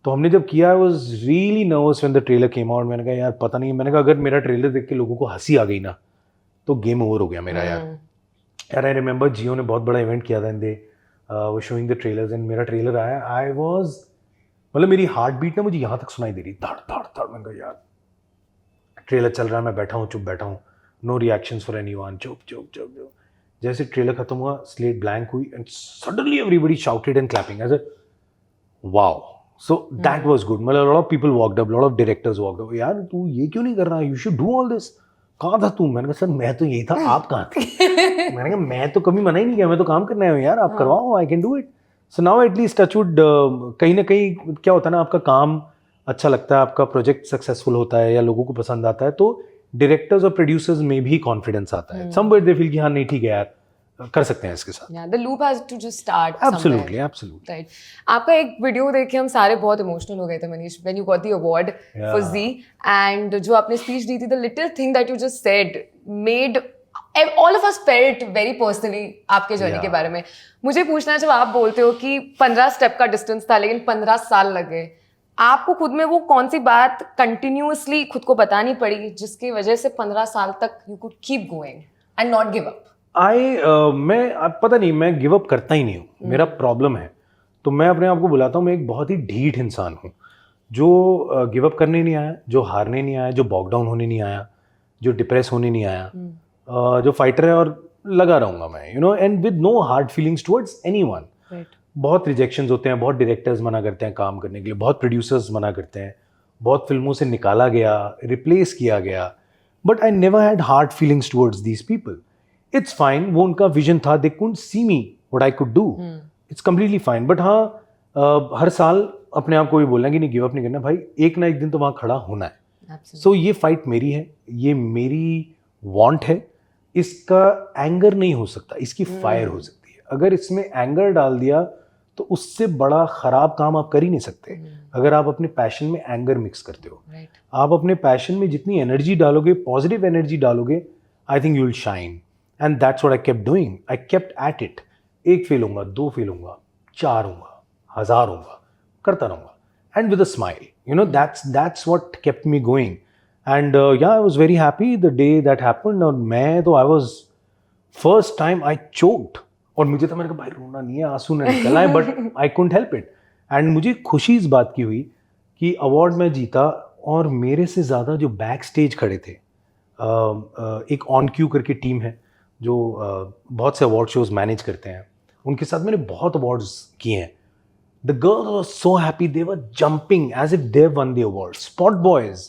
A: तो हमने जब किया, I was really nervous when the trailer came out. मैंने कहा यार पता नहीं, मैंने कहा अगर मेरा ट्रेलर देख के लोगों को हंसी आ गई ना तो गेम ओवर हो गया मेरा यार। आई रिमेंबर जियो ने बहुत बड़ा इवेंट किया था एंड दे वो शोइंग द ट्रेलर्स, एंड मेरा ट्रेलर आया, आई वाज, मतलब मेरी हार्ट बीट ना मुझे यहाँ तक सुनाई दे रही, धड़ धड़ धड़। मैंने कहा यार ट्रेलर चल रहा है, मैं बैठा हूँ, चुप बैठा हूँ, नो रिएक्शंस फॉर एनीवन, चुप चुप चुप चुप। जैसे ट्रेलर खत्म हुआ, स्लेट ब्लैंक हुई and suddenly everybody shouted and clapping as a wow. So that was good. मतलब lot of people walked up, lot of directors walked up, यार तू ये क्यों नहीं कर रहा, you should do all this. कहाँ था तू? मैंने कहा सर मैं तो यही था, आप कहाँ थे? मैंने कहा मैं तो कभी मना ही नहीं किया, मैं तो काम करने आया हूँ यार, आप करवाओ, I can do it. So now at least touchwood, कहीं ना कहीं क्या होता है ना, आपका काम अच्छा लगता है, आपका प्रोजेक्ट सक्सेसफुल होता है या लोगों को पसंद आता है, तो डायरेक्टर्स और प्रोड्यूसर्स में भी कॉन्फिडेंस आता है। समवेयर दे फील कि हाँ नहीं ठीक है यार, कर सकते हैं इसके साथ।
B: The loop has to just start.
A: Absolutely absolutely.
B: Right. आपका एक वीडियो देख के हम सारे बहुत इमोशनल हो गए थे Manish, when you got the award for Zee, and जो आपने स्पीच दी थी, the little thing that you just said made all of us felt very personally आपके जर्नी के बारे में। मुझे पूछना है, जब आप बोलते हो कि 15 स्टेप का डिस्टेंस था लेकिन 15 साल लग गए, आपको खुद में वो कौन सी बात कंटिन्यूअसली खुद को बतानी पड़ी जिसकी वजह से 15 साल तक you could keep going and not give up?
A: मैं पता नहीं, मैं गिव अप करता ही नहीं हूँ, मेरा प्रॉब्लम है। तो मैं अपने आप को बुलाता हूँ मैं एक बहुत ही ढीठ इंसान हूँ, जो गिव अप करने नहीं आया, जो हारने नहीं आया, जो बॉक डाउन होने नहीं आया, जो डिप्रेस होने नहीं आया, जो फाइटर है और लगा रहूँगा मैं, you know, and with no hard feelings towards anyone. बहुत रिजेक्शंस होते हैं, बहुत डायरेक्टर्स मना करते हैं काम करने के लिए, बहुत प्रोड्यूसर्स मना करते हैं, बहुत फिल्मों से निकाला गया, रिप्लेस किया गया, but I never had hard feelings towards these people. It's fine, वो उनका विजन था, they couldn't see me what I could do, it's completely fine. But हाँ, हर साल अपने आप को भी बोलना कि नहीं गिव अप नहीं करना भाई, एक ना एक दिन तो वहाँ खड़ा होना है। सो ये फाइट मेरी है, ये मेरी वांट है, इसका एंगर नहीं हो सकता, इसकी फायर हो सकती है। अगर इसमें एंगर डाल दिया तो उससे बड़ा खराब काम आप कर ही नहीं सकते। अगर आप अपने पैशन में एंगर मिक्स करते हो, आप अपने पैशन में जितनी एनर्जी डालोगे, पॉजिटिव एनर्जी डालोगे, I think you will shine. And that's what I kept doing, I kept at it. एक फेल होऊंगा, 2 फेल होऊंगा, 4 होऊंगा, 1000 होऊंगा, करता रहूंगा, and with a smile, you know, that's what kept me going. And yeah I was very happy the day that happened. और मैं तो I was first time I choked, और मुझे तो मैंने कहा भाई रोना नहीं है, आंसू ना निकल आए, but I couldn't help it. And मुझे खुशी इस बात की हुई कि अवार्ड मैं जीता, और मेरे से ज़्यादा जो बैक स्टेज खड़े थे, एक ऑन क्यू करके टीम है जो बहुत से अवार्ड शोज मैनेज करते हैं, उनके साथ मैंने बहुत अवार्ड्स किए हैं, The girls were so happy, they were jumping as if they won the award. Spot boys,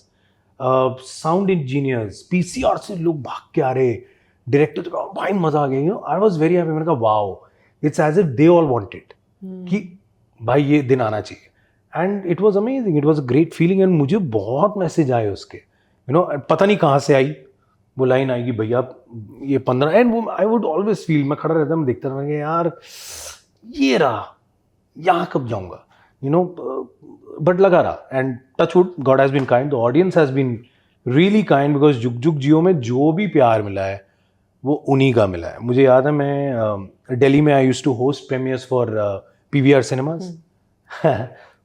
A: sound engineers, PCR से लोग भाग के आ रहे, डायरेक्टर तो कहा भाई मजा आ गया. You know, I was very happy. मैंने कहा wow, it's as if they all wanted कि भाई ये दिन आना चाहिए. And it was amazing. It was a great feeling. And मुझे बहुत मैसेज आए उसके, you know, पता नहीं कहाँ से आई वो लाइन आएगी भैया ये 15. एंड वो आई वुड ऑलवेज फील, मैं खड़ा रहता, मैं देखता था कि यार ये रहा, यहाँ कब जाऊँगा, यू नो. बट लगा रहा. And touch wood, God has been kind, the audience has been really kind, because Jug Jugg जियो में जो भी प्यार मिला है वो उन्हीं का मिला है. मुझे याद है मैं दिल्ली में I used to host premieres for PVR cinemas.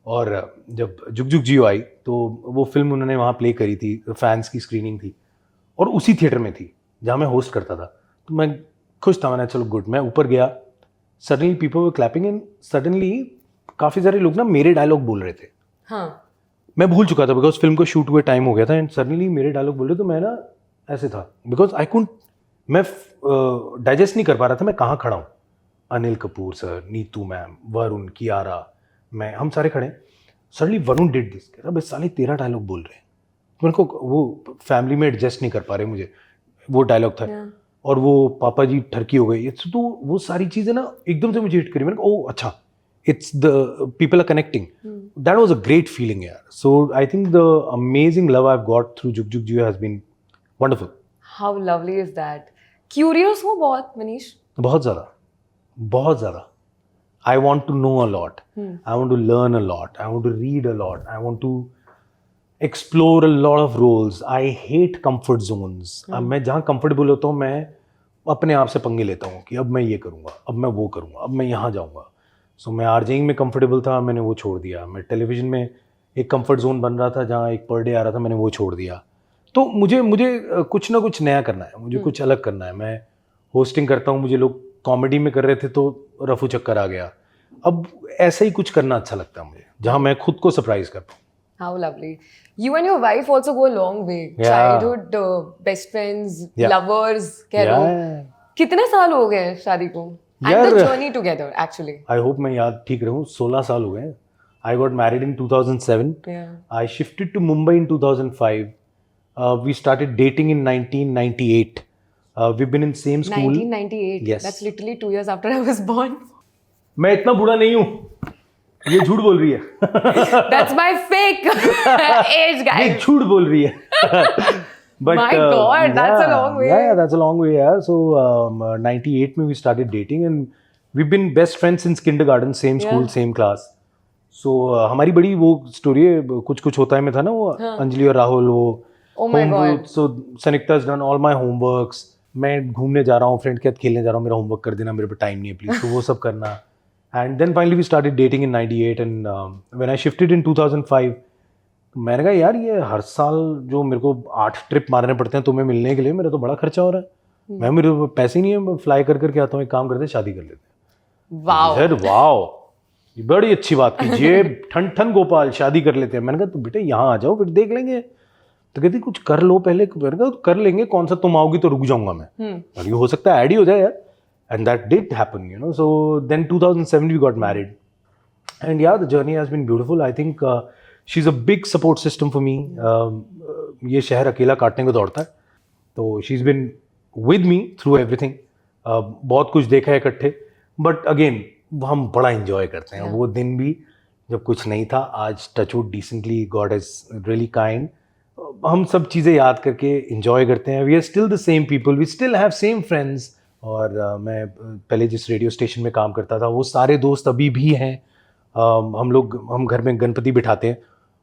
A: और जब जुग जुग जियो आई तो वो फिल्म उन्होंने वहाँ प्ले करी थी, फैंस की स्क्रीनिंग थी और उसी थिएटर में थी जहाँ मैं होस्ट करता था. तो मैं खुश था, मैंने चलो गुड. मैं ऊपर गया, suddenly people were clapping and suddenly काफ़ी सारे लोग ना मेरे डायलॉग बोल रहे थे.
B: हाँ.
A: मैं भूल चुका था बिकॉज फिल्म को शूट हुए टाइम हो गया था. एंड सडनली मेरे डायलॉग बोल रहे, तो मैं ना ऐसे था बिकॉज आई कुंट, मैं डाइजेस्ट नहीं कर पा रहा था मैं कहाँ खड़ा हूँ. अनिल कपूर सर, नीतू मैम, वरुण, कियारा, मैं, हम सारे खड़े. सडनली वरुण डिड दिस, कह रहा बस साले तेरा डायलॉग बोल रहे हैं. मेरे को वो फैमिली में एडजस्ट नहीं कर पा रहे, मुझे वो डायलॉग था. और वो पापा जी ठरकी हो गई. तो वो सारी चीज़ें ना एकदम से मुझे हिट करी. मैंने कहा ओह अच्छा, it's the people are connecting. That was a great feeling यार. So I think the amazing love I have got through Jug Jugg Jeeyo has been wonderful.
B: How lovely is that. Curious हो बहुत मनीष?
A: बहुत ज़्यादा, बहुत ज़्यादा. I want to know a lot. I want to learn a lot. I want to read a lot. I want to explore a lot of roles. I hate comfort zones. अब मैं जहाँ comfortable होता हूँ मैं अपने आप से पंगे लेता हूँ कि अब मैं ये करूँगा, अब मैं वो करूँगा, अब मैं यहाँ जाऊँगा. सो मैं RJing में comfortable था, मैंने वो छोड़ दिया. मैं टेलीविज़न में एक comfort zone बन रहा था जहाँ एक पर डे आ रहा था, मैंने वो छोड़ दिया. तो मुझे कुछ ना कुछ नया करना है, मुझे कुछ अलग करना है. मैं होस्टिंग करता हूँ, मुझे लोग कॉमेडी में कर रहे थे तो रफू चक्कर आ गया. अब ऐसा ही कुछ करना अच्छा लगता है मुझे जहाँ मैं खुद को सरप्राइज कर पाऊँ.
B: How lovely. You and your wife also go a long way. Childhood best friends, lovers, कह लो. कितने साल हो गए शादी को? And the journey together actually.
A: I hope मैं याद ठीक रहूँ. 16 साल हो गए. I got married in 2007. I shifted to Mumbai in 2005. We started dating in 1998. We've been in same school.
B: 1998.
A: Yes.
B: That's literally 2 years after I was born.
A: मैं इतना बूढ़ा नहीं हूँ, ये झूठ बोल रही है.
B: That's my fake age, guys.
A: ये झूठ बोल रही है. But
B: my God, that's a long way.
A: Yeah, that's a long way. Yeah. So 98 में we started dating and we've been best friends since kindergarten, same school, same class. So हमारी बड़ी वो story है, कुछ कुछ होता है में था ना वो अंजलि और राहुल वो.
B: Oh my God.
A: So Sanikta has done all my homeworks. मैं घूमने जा रहा हूँ, फ्रेंड के साथ खेलने जा रहा हूँ, मेरा होमवर्क कर देना, मेरे पे टाइम नहीं है प्लीज. तो वो सब करना. And then finally we started dating in 98 and when I shifted in 2005, मैंने कहा यार ये हर साल जो मेरे को 8 ट्रिप मारने पड़ते हैं तुम्हें मिलने के लिए, मेरा तो बड़ा खर्चा हो रहा है. मैं, मेरे पैसे नहीं है, मैं फ्लाई कर करके आता हूँ. एक काम करते हैं, शादी कर लेते हैं. वाओ, ये बड़ी अच्छी बात कीजिए. ठन ठन गोपाल, शादी कर लेते हैं. मैंने कहा तो बेटे यहाँ आ जाओ फिर देख लेंगे. तो कहती कुछ कर लो पहले. मैंने कहा कर लेंगे, कौन सा तुम आओगी तो रुक जाऊंगा मैं. और ये हो सकता है ऐड ही हो जाए यार. And that did happen, you know. So then 2007 we got married. And yeah, the journey has been beautiful. I think she's a big support system for me. ये शहर अकेला काटने को दौड़ता है. तो she's been with me through everything. बहुत कुछ देखा है इकट्ठे. But again, हम बड़ा enjoy करते हैं. वो दिन भी जब कुछ नहीं था, आज touchwood decently, God is really kind. हम सब चीज़ें याद करके enjoy करते हैं. We are still the same people. We still have same friends. और मैं पहले जिस रेडियो स्टेशन में काम करता था वो सारे दोस्त अभी भी हैं. हम घर में गणपति बिठाते हैं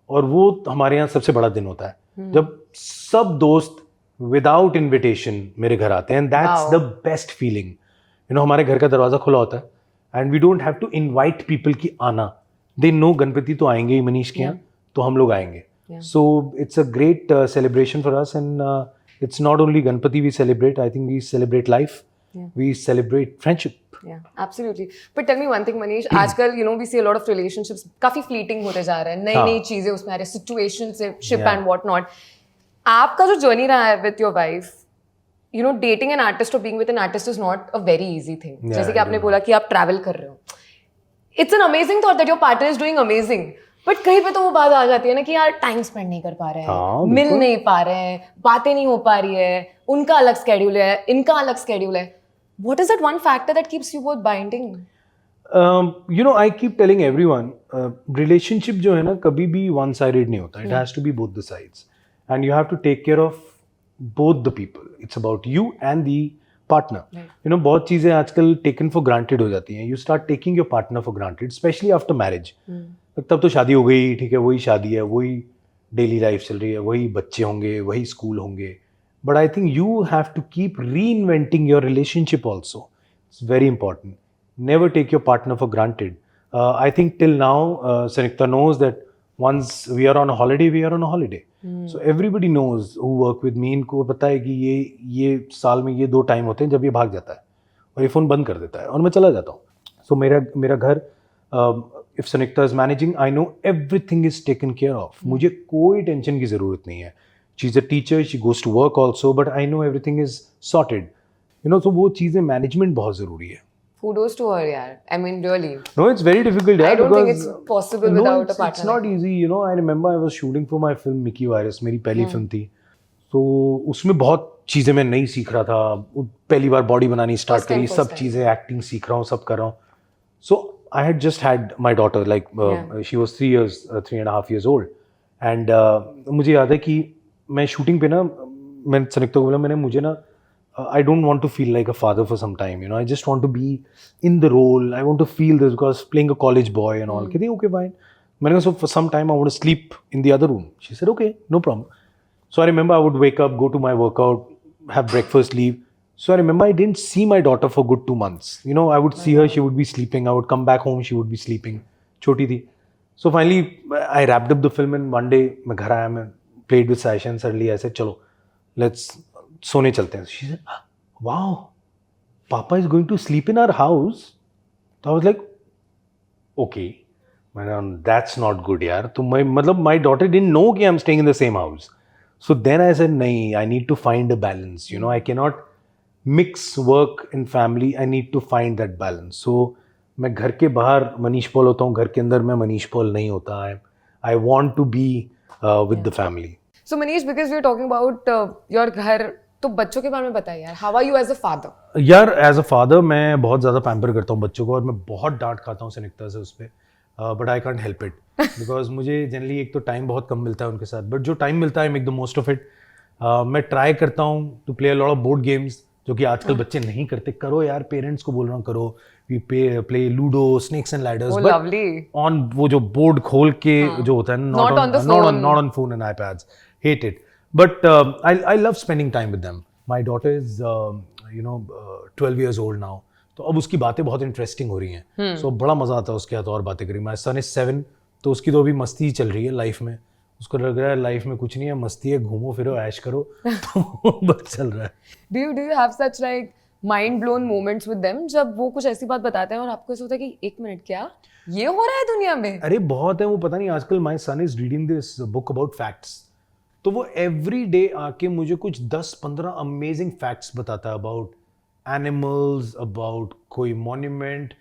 A: और वो हमारे यहाँ सबसे बड़ा दिन होता है जब सब दोस्त विदाउट इनविटेशन मेरे घर आते हैं. And that's the best feeling. You know, हमारे घर का दरवाज़ा खुला होता है and we don't have to invite people की आना. दे नो गणपति तो आएंगे ही मनीष के यहाँ, तो हम लोग आएंगे. So it's a great celebration for us. And it's not only Ganpati we celebrate, I think we celebrate life. We celebrate friendship.
B: Yeah, absolutely. But tell me one thing, Manish. आजकल you know we see a lot of relationships काफी fleeting होते जा रहे हैं. नई चीजें उसमें आ रही हैं, situationship and what not. आपका जो journey रहा है with your wife, you know, dating an artist or being with an artist is not a very easy thing. जैसे कि आपने बोला कि आप travel कर रहे हो. It's an amazing thought that your partner is doing amazing, but कहीं पे तो वो बात आ जाती है ना कि यार टाइम स्पेंड नहीं कर पा रहे हैं, मिल नहीं पा रहे हैं, बातें नहीं हो पा रही है, उनका अलग स्केड्यूल है, इनका अलग स्केड्यूल है. What is that one factor that keeps you both binding?
A: You know, I keep telling everyone, relationship जो है ना कभी भी one sided नहीं होता. It has to be both the sides, and you have to take care of both the people. It's about you and the partner. You know, बहुत चीजें आजकल taken for granted हो जाती हैं. You start taking your partner for granted, especially after marriage. तब तो शादी हो गई, ठीक है, वही शादी है, वही डेली लाइफ चल रही है, वही बच्चे होंगे, वही स्कूल होंगे. But I think you have to keep reinventing your relationship also. It's very important. Never take your partner for granted. I think till now, Sanukta knows that once we are on a holiday, we are on a holiday. So everybody knows who work with me, इनको पता है कि ये साल में ये 2 time होते हैं जब ये भाग जाता है और ये फ़ोन बंद कर देता है और मैं चला जाता हूँ. So मेरा घर, if Sanukta is managing, I know everything is taken care of. मुझे कोई टेंशन की ज़रूरत नहीं है. She's a teacher, she goes to work also, but I know everything is sorted. You know, so वो चीज़ें management बहुत ज़रूरी है.
B: Kudos to her, yaar. I mean, really.
A: No, it's very difficult.
B: I don't think it's possible without a partner.
A: It's not easy. You know, I remember I was shooting for my film Mickey Virus. मेरी पहली film थी. तो उसमें बहुत चीज़ें मैं नहीं सीख रहा था. पहली बार बॉडी बनानी स्टार्ट करी, सब चीज़ें एक्टिंग सीख रहा हूँ, सब कर रहा हूँ. So I had just had my daughter. Like she was 3.5 years old, and मुझे याद है कि मैं शूटिंग पे ना, मैंने सनिक्ता को बोला, मुझे ना I don't want to feel like a father for some time, you know. I just want to be in the role. I want to feel this because playing a college boy and all. कहती okay fine. मैंने कहा so for some time I want to sleep in the other room. She said okay, no problem. So I remember I would wake up, go to my workout, have breakfast, leave. So I remember I didn't see my daughter for good 2 months. You know, I would see her, she would be sleeping. I would come back home, she would be sleeping. छोटी थी. So finally I wrapped up the film and one day मैं घर आया, मैं played with Saisha and suddenly I said चलो let's सोने चलते हैं. She said wow, Papa is going to sleep in our house. So I was like okay, that's not good यार. तो मैं मतलब my daughter didn't know कि I'm staying in the same house. So then I said नहीं, I need to find a balance. You know, I cannot mix work and family. I need to find that balance. So मैं घर के बाहर मनीष पॉल होता हूँ, घर के अंदर मैं मनीष पॉल नहीं होता. I want to be with the family.
B: So Manish, because we are talking about your घर, तो बच्चों के बारे में बताइए यार. How are you as a father?
A: यार एज अ फादर मैं बहुत ज़्यादा पैम्पर करता हूँ बच्चों को और मैं बहुत डांट खाता हूँ सनिक्ता से उस पर. But I can't help it because मुझे जनरली एक तो टाइम बहुत कम मिलता है उनके साथ. बट जो टाइम मिलता है I make the most of it. मैं ट्राई करता हूँ to play a lot of board games जो कि आजकल बच्चे नहीं करते. करो यार, पेरेंट्स को बोल रहा हूँ करो. We play ludo, snakes and ladders, but on वो जो बोर्ड खोल के जो होता है, not on phone and iPads. Hate it. But I love spending time with them. My daughter is 12 years old now. तो अब उसकी बातें बहुत इंटरेस्टिंग हो रही हैं. So बड़ा मज़ा आता है उसके साथ और बातें करी. My son is 7, तो उसकी तो अभी मस्ती ही चल रही है लाइफ में. उसको लग रहा है लाइफ में कुछ नहीं है, मस्ती है, घूमो फिरो ऐश करो. तो बस चल रहा है. Do you have such like mind blown moments with them जब वो कुछ ऐसी बात बताते हैं और आपको ऐसा होता है कि एक मिनट, क्या ये हो रहा है दुनिया में? अरे बहुत है, वो पता नहीं. आजकल my son is reading this book about facts. तो वो एवरी डे आके मुझे कुछ 10-15 अमेजिंग फैक्ट्स बताता है अबाउट एनिमल्स, अबाउट कोई मॉन्यूमेंट,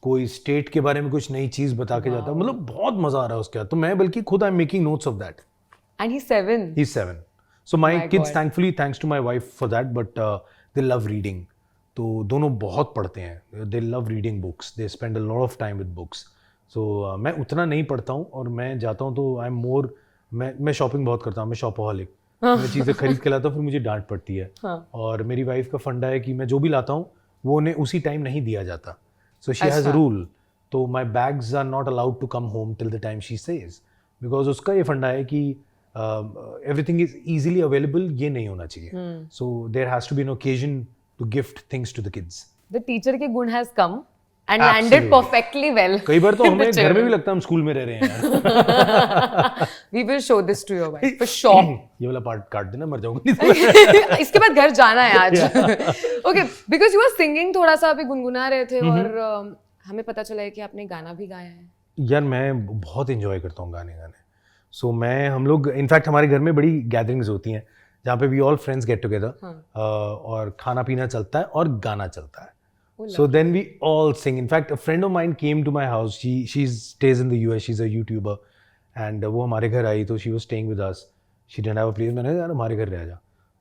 A: कोई स्टेट के बारे में कुछ नई चीज बता के जाता है. मतलब बहुत मजा आ रहा है उसके साथ. तो मैं बल्कि खुद I am making notes of that. And he is 7. So my kids, thankfully, thanks to my wife for that, but they love reading. तो दोनों बहुत पढ़ते हैं. They love reading books. They spend a lot of time with books. So मैं उतना नहीं पढ़ता हूँ और मैं जाता हूँ तो आई एम मोर, मैं शॉपिंग बहुत करता हूँ. मैं शॉपaholic. मैं चीज़ें खरीद के लाता हूँ, फिर मुझे डांट पड़ती है. और मेरी वाइफ का फंडा है कि मैं जो भी लाता हूँ वो उन्हें उसी टाइम नहीं दिया जाता. So she has a rule. तो my bags are not allowed to come home till the time she says, because उसका ये फंडा है कि एवरीथिंग इज ईजिली अवेलेबल, ये नहीं होना चाहिए. So there has to be an occasion to gift things to the kids. The teacher के गुण has come and landed perfectly well. कई बार तो हमें घर में भी लगता है हम स्कूल में रह रहे हैं यार. We will show this to your wife for sure. ये वाला पार्ट काट देना, मर जाऊंगा. इसके बाद घर जाना है आज. Okay, because you were singing, थोड़ा सा अभी गुनगुना रहे थे और हमें पता चला है कि आपने गाना भी गाया है. यार मैं बहुत एंजॉय करता हूँ गाने गाने. सो हम लोग इनफैक्ट हमारे घर में बड़ी गैदरिंग्स होती हैं जहाँ पे we all friends get together और खाना पीना चलता है और गाना चलता है. So then we all sing. In fact, a friend of mine came to my house. She stays in the US. She's a YouTuber, and वो हमारे घर आई तो she was staying with us. She didn't have a place. मैंने कहा यार हमारे घर रह जा.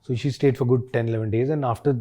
A: So she stayed for good 10-11 days, and after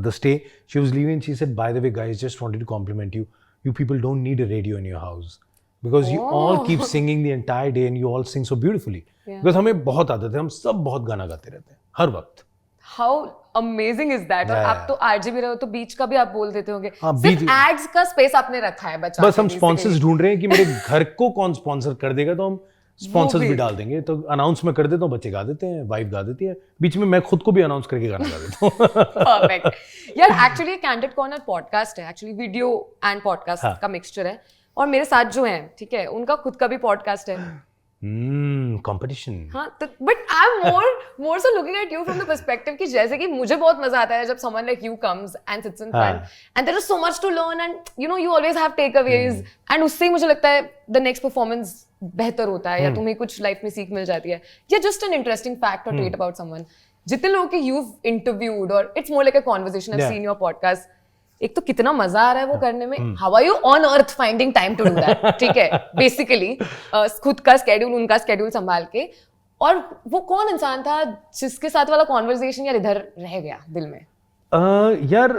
A: the stay, she was leaving. She said, "By the way, guys, just wanted to compliment you. You people don't need a radio in your house because you all keep singing the entire day, and you all sing so beautifully." Because हमें बहुत आदत है, हम सब बहुत गाना गाते रहते हैं हर वक्त.
B: How amazing is that? और आप तो आरजे भी रहे हो तो बीच का भी आप बोल देते होंगे. सिर्फ एड्स का स्पेस आपने रखा है बचा.
A: बस हम स्पॉन्सर्स ढूंढ रहे हैं कि मेरे घर को कौन स्पॉन्सर कर देगा तो हम स्पॉन्सर्स भी डाल देंगे. तो अनाउंस में कर देता हूँ, बच्चे गा देते हैं, वाइफ गा देती है, बीच में मैं खुद को भी अनाउंस करके गाना गा देता हूँ.
B: परफेक्ट यार. एक्चुअली कैंडिड कॉर्नर पॉडकास्ट है, एक्चुअली वीडियो एंड पॉडकास्ट का मिक्सचर है. और मेरे साथ जो हैं, ठीक है, उनका खुद का भी पॉडकास्ट है.
A: कंपटीशन.
B: हाँ, तो but I am more so looking at you from the perspective कि जैसे कि मुझे बहुत मजा आता है जब someone like you comes and sits in front and there is so much to learn and you always have takeaways and उससे ही मुझे लगता है द नेक्स्ट परफॉर्मेंस बेहतर होता है या तुम्हें कुछ लाइफ में सीख मिल जाती है या जस्ट एन इंटरेस्टिंग फैक्ट और ट्रेट अबाउट समवन. जितने लोगों के you've interviewed और it's more like a conversation. I've seen your podcast. एक तो कितना मजा आ रहा है वो करने में. How are you on earth finding time to do that? ठीक है, basically खुद का schedule, उनका schedule संभाल के. और वो कौन इंसान था जिसके साथ वाला conversation यार इधर रह गया दिल में?
A: यार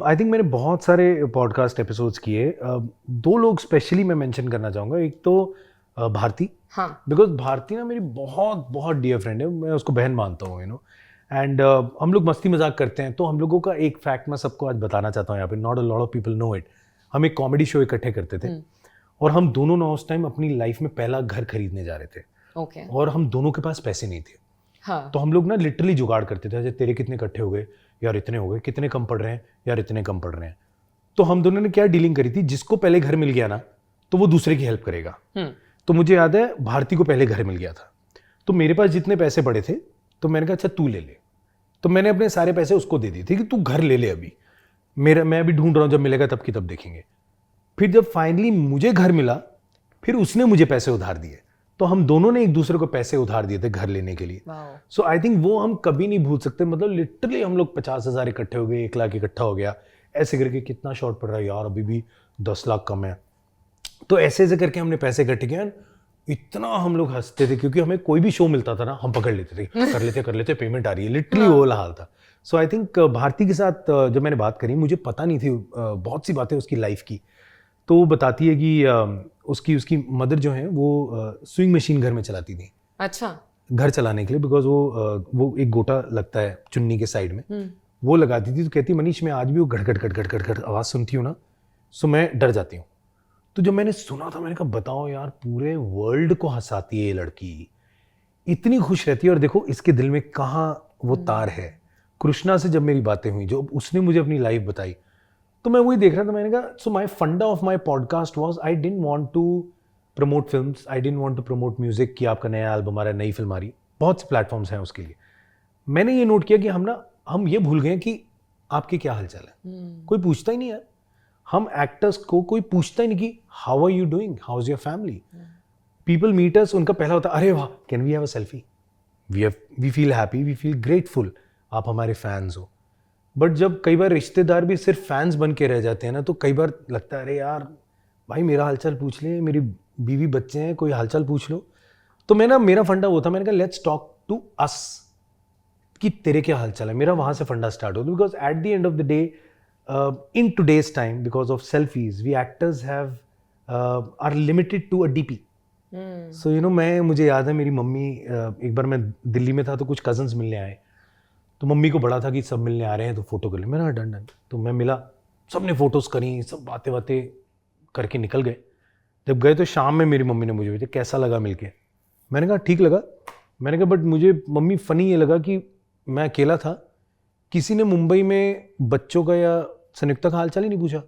A: आई थिंक मैंने बहुत सारे पॉडकास्ट एपिसोड्स किए. दो लोग स्पेशली मैं मेंशन करना चाहूँगा. एक तो भारती. हाँ. बिकॉज भारती ना मेरी बहुत बहुत डियर फ्रेंड है. मैं उसको बहन मानता हूँ, यू नो. एंड हम लोग मस्ती मजाक करते हैं. तो हम लोगों का एक फैक्ट मैं सबको आज बताना चाहता हूँ यहाँ पे. Not a lot of people know it. हम एक कॉमेडी शो इकट्ठे करते थे और हम दोनों ना उस टाइम अपनी लाइफ में पहला घर खरीदने जा रहे थे.
B: Okay.
A: और हम दोनों के पास पैसे नहीं थे.
B: हाँ.
A: तो हम लोग ना लिटरली जुगाड़ करते थे. जैसे तेरे कितने इकट्ठे हो गए यार, इतने हो गए. कितने कम पड़ रहे हैं यार, इतने कम पड़ रहे हैं. तो हम दोनों ने क्या डीलिंग करी थी, जिसको पहले घर मिल गया ना तो वो दूसरे की हेल्प करेगा. तो मुझे याद है भारती को पहले घर मिल गया था. तो मेरे पास जितने पैसे पड़े थे तो मैंने कहा अच्छा तू ले ले. तो मैंने अपने सारे पैसे उसको दे दिए थे कि तू घर ले ले अभी. मैं अभी ढूंढ रहा हूँ, जब मिलेगा तब की तब देखेंगे. फिर जब फाइनली मुझे घर मिला फिर उसने मुझे पैसे उधार दिए. तो हम दोनों ने एक दूसरे को पैसे उधार दिए थे घर लेने के लिए. सो आई थिंक वो हम कभी नहीं भूल सकते. मतलब लिटरली हम लोग 50,000 इकट्ठे हो गए, 1 लाख इकट्ठा हो गया. ऐसे करके कितना शॉर्ट पड़ रहा है यार, अभी भी 10 लाख कम है. तो ऐसे ऐसे करके हमने पैसे इकट्ठे किए. इतना हम लोग हंसते थे क्योंकि हमें कोई भी शो मिलता था ना हम पकड़ लेते थे, कर लेते पेमेंट आ रही है. लिटरली वो वाला हाल था. सो आई थिंक भारती के साथ जब मैंने बात करी, मुझे पता नहीं थी बहुत सी बातें उसकी लाइफ की. तो वो बताती है कि उसकी मदर जो है वो स्विंग मशीन घर में चलाती थी.
B: अच्छा. घर
A: चलाने के लिए. बिकॉज वो एक गोटा लगता है चुन्नी के साइड में, वो लगाती थी. तो कहती मनीष मैं आज भी वो घट आवाज़ सुनती हूँ ना सो मैं डर जाती हूँ. तो जब मैंने सुना था मैंने कहा बताओ यार, पूरे वर्ल्ड को हंसाती है ये लड़की, इतनी खुश रहती है. और देखो इसके दिल में कहाँ वो तार है. कृष्णा से जब मेरी बातें हुई, जो उसने मुझे अपनी लाइफ बताई, तो मैं वही देख रहा था. मैंने कहा so my funda of my podcast was I didn't want to promote films, I didn't want to promote music कि आपका नया एल्बम आ रहा है, नई फिल्म आ रही है. बहुत से प्लेटफॉर्म्स हैं उसके लिए. मैंने ये नोट किया कि हम ये भूल गए कि आपके क्या हालचाल है. कोई पूछता ही नहीं है. हम एक्टर्स को कोई पूछता ही नहीं कि how are you doing, how is your family. People meet us, उनका पहला होता है अरे वाह can we have a selfie, we feel happy, we feel grateful, आप हमारे फैंस हो. बट जब कई बार रिश्तेदार भी सिर्फ फैंस बन के रह जाते हैं ना, तो कई बार लगता है अरे यार भाई मेरा हालचाल पूछ ले, मेरी बीवी बच्चे हैं, कोई हालचाल पूछ लो. तो मेरा फंडा वो था. मैंने कहा लेट्स टॉक टू अस कि तेरे क्या हालचाल है. मेरा वहाँ से फंडा स्टार्ट होता. Because at the end of the day in today's time, because of selfies, we actors are limited to a DP. So मुझे याद है मेरी मम्मी, एक बार मैं दिल्ली में था तो कुछ कजन्स मिलने आए. तो मम्मी को बड़ा था कि सब मिलने आ रहे हैं तो फोटो कर ले. मैंने डन. तो मैं मिला, सबने फोटोज करी, सब बातें करके निकल गए. जब गए तो शाम में मेरी मम्मी ने मुझे पूछा कैसा लगा मिलके. मैंने कहा ठीक लगा. मैंने कहा बट मुझे मम्मी फनी ये लगा कि मैं अकेला था, किसी ने मुंबई में बच्चों का या संयुक्ता का हालचाल ही नहीं पूछा.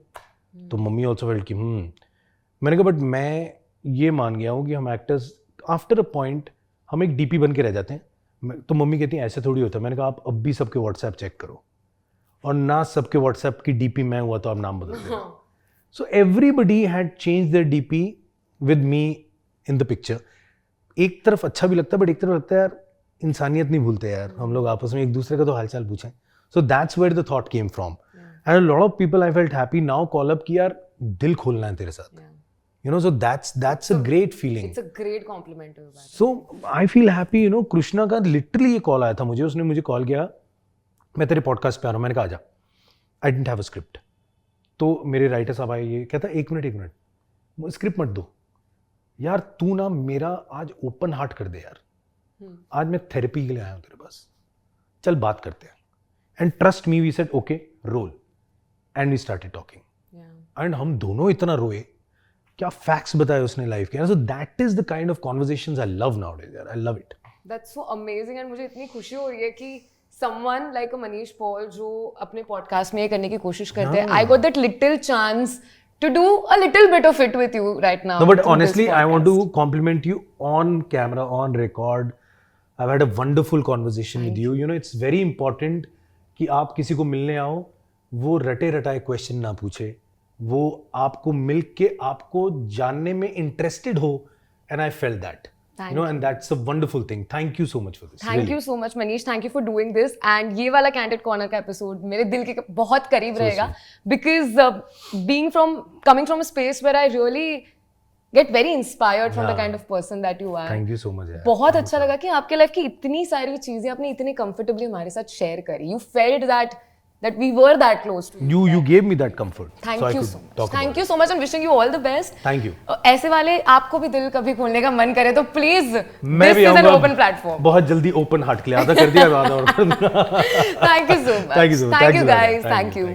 A: तो मम्मी ऑल्सो फेल्ट कि मैंने कहा बट मैं ये मान गया हूँ कि हम एक्टर्स आफ्टर अ पॉइंट हम एक डीपी बन के रह जाते हैं. तो मम्मी कहती है ऐसे थोड़ी होता है. मैंने कहा आप अब भी सबके व्हाट्सएप चेक करो, और ना सबके व्हाट्सएप की डीपी मैं हुआ तो आप नाम बदल दो. So everybody had change their DP with me in the picture. एक तरफ अच्छा भी लगता है बट एक तरफ लगता है यार इंसानियत नहीं भूलते यार, हम लोग आपस में एक दूसरे का तो हालचाल पूछें. So that's where the thought came from. and a lot of people I felt happy now call up कि यार दिल खोलना है तेरे साथ, you know, so that's a great feeling.
B: It's a great compliment to you.
A: So I feel happy, you know. Krishna का literally ये call आया था मुझे, उसने मुझे कॉल किया, मैं तेरे पॉडकास्ट पे आ रहा हूँ, मैंने कहा आजा, I didn't have a script. तो मेरे राइटर साहब आए, ये कहता एक मिनट स्क्रिप्ट मत दो यार, तू ना मेरा आज ओपन हार्ट कर दे यार, आज मैं थेरेपी के लिए आया हूँ तेरे पास, चल बात करते हैं. And trust me, we said okay roll, and we started talking. And हम दोनों इतना रोए, क्या फैक्ट्स बताए उसने लाइफ के. So that is the kind of conversations I love nowadays यार, I love it.
B: That's so amazing. And मुझे इतनी खुशी हो रही है कि someone like a Manish Paul जो अपने पॉडकास्ट में ये करने की कोशिश करते हैं, I got that little chance to do a little bit of it with you right now.
A: No, but honestly, I want to compliment you on camera, on record. I've had a wonderful conversation with you. You know, it's very important कि आप किसी को मिलने आओ, वो रटे रटाए question ना पूछे, वो आपको मिल के आपको जानने में इंटरेस्टेड हो. And I felt that. You know, and that's a wonderful thing. Thank you so much for this.
B: Thank you so much, Manish. Thank you for doing this. And ये वाला Candid Corner का episode मेरे दिल के बहुत करीब रहेगा, because coming from a space where I really get very inspired from the kind of person that you are.
A: Thank you so much.
B: बहुत अच्छा लगा कि आपके लाइफ की इतनी सारी चीजें आपने इतने comfortably हमारे साथ शेयर करी. You felt that we were that close to
A: you gave me that comfort.
B: Thank
A: so
B: you so much. Thank you so much and wishing you all the best.
A: Thank you.
B: ऐसे वाले आपको भी दिल कभी खोलने का मन करे तो प्लीज,
A: मैं भी
B: this is an open platform.
A: बहुत जल्दी ओपन हार्ट के लिए आधा कर दिया, आधा और कर दूंगा.
B: Thank you so much.
A: Thank you so much.
B: Thank you guys. Thank you.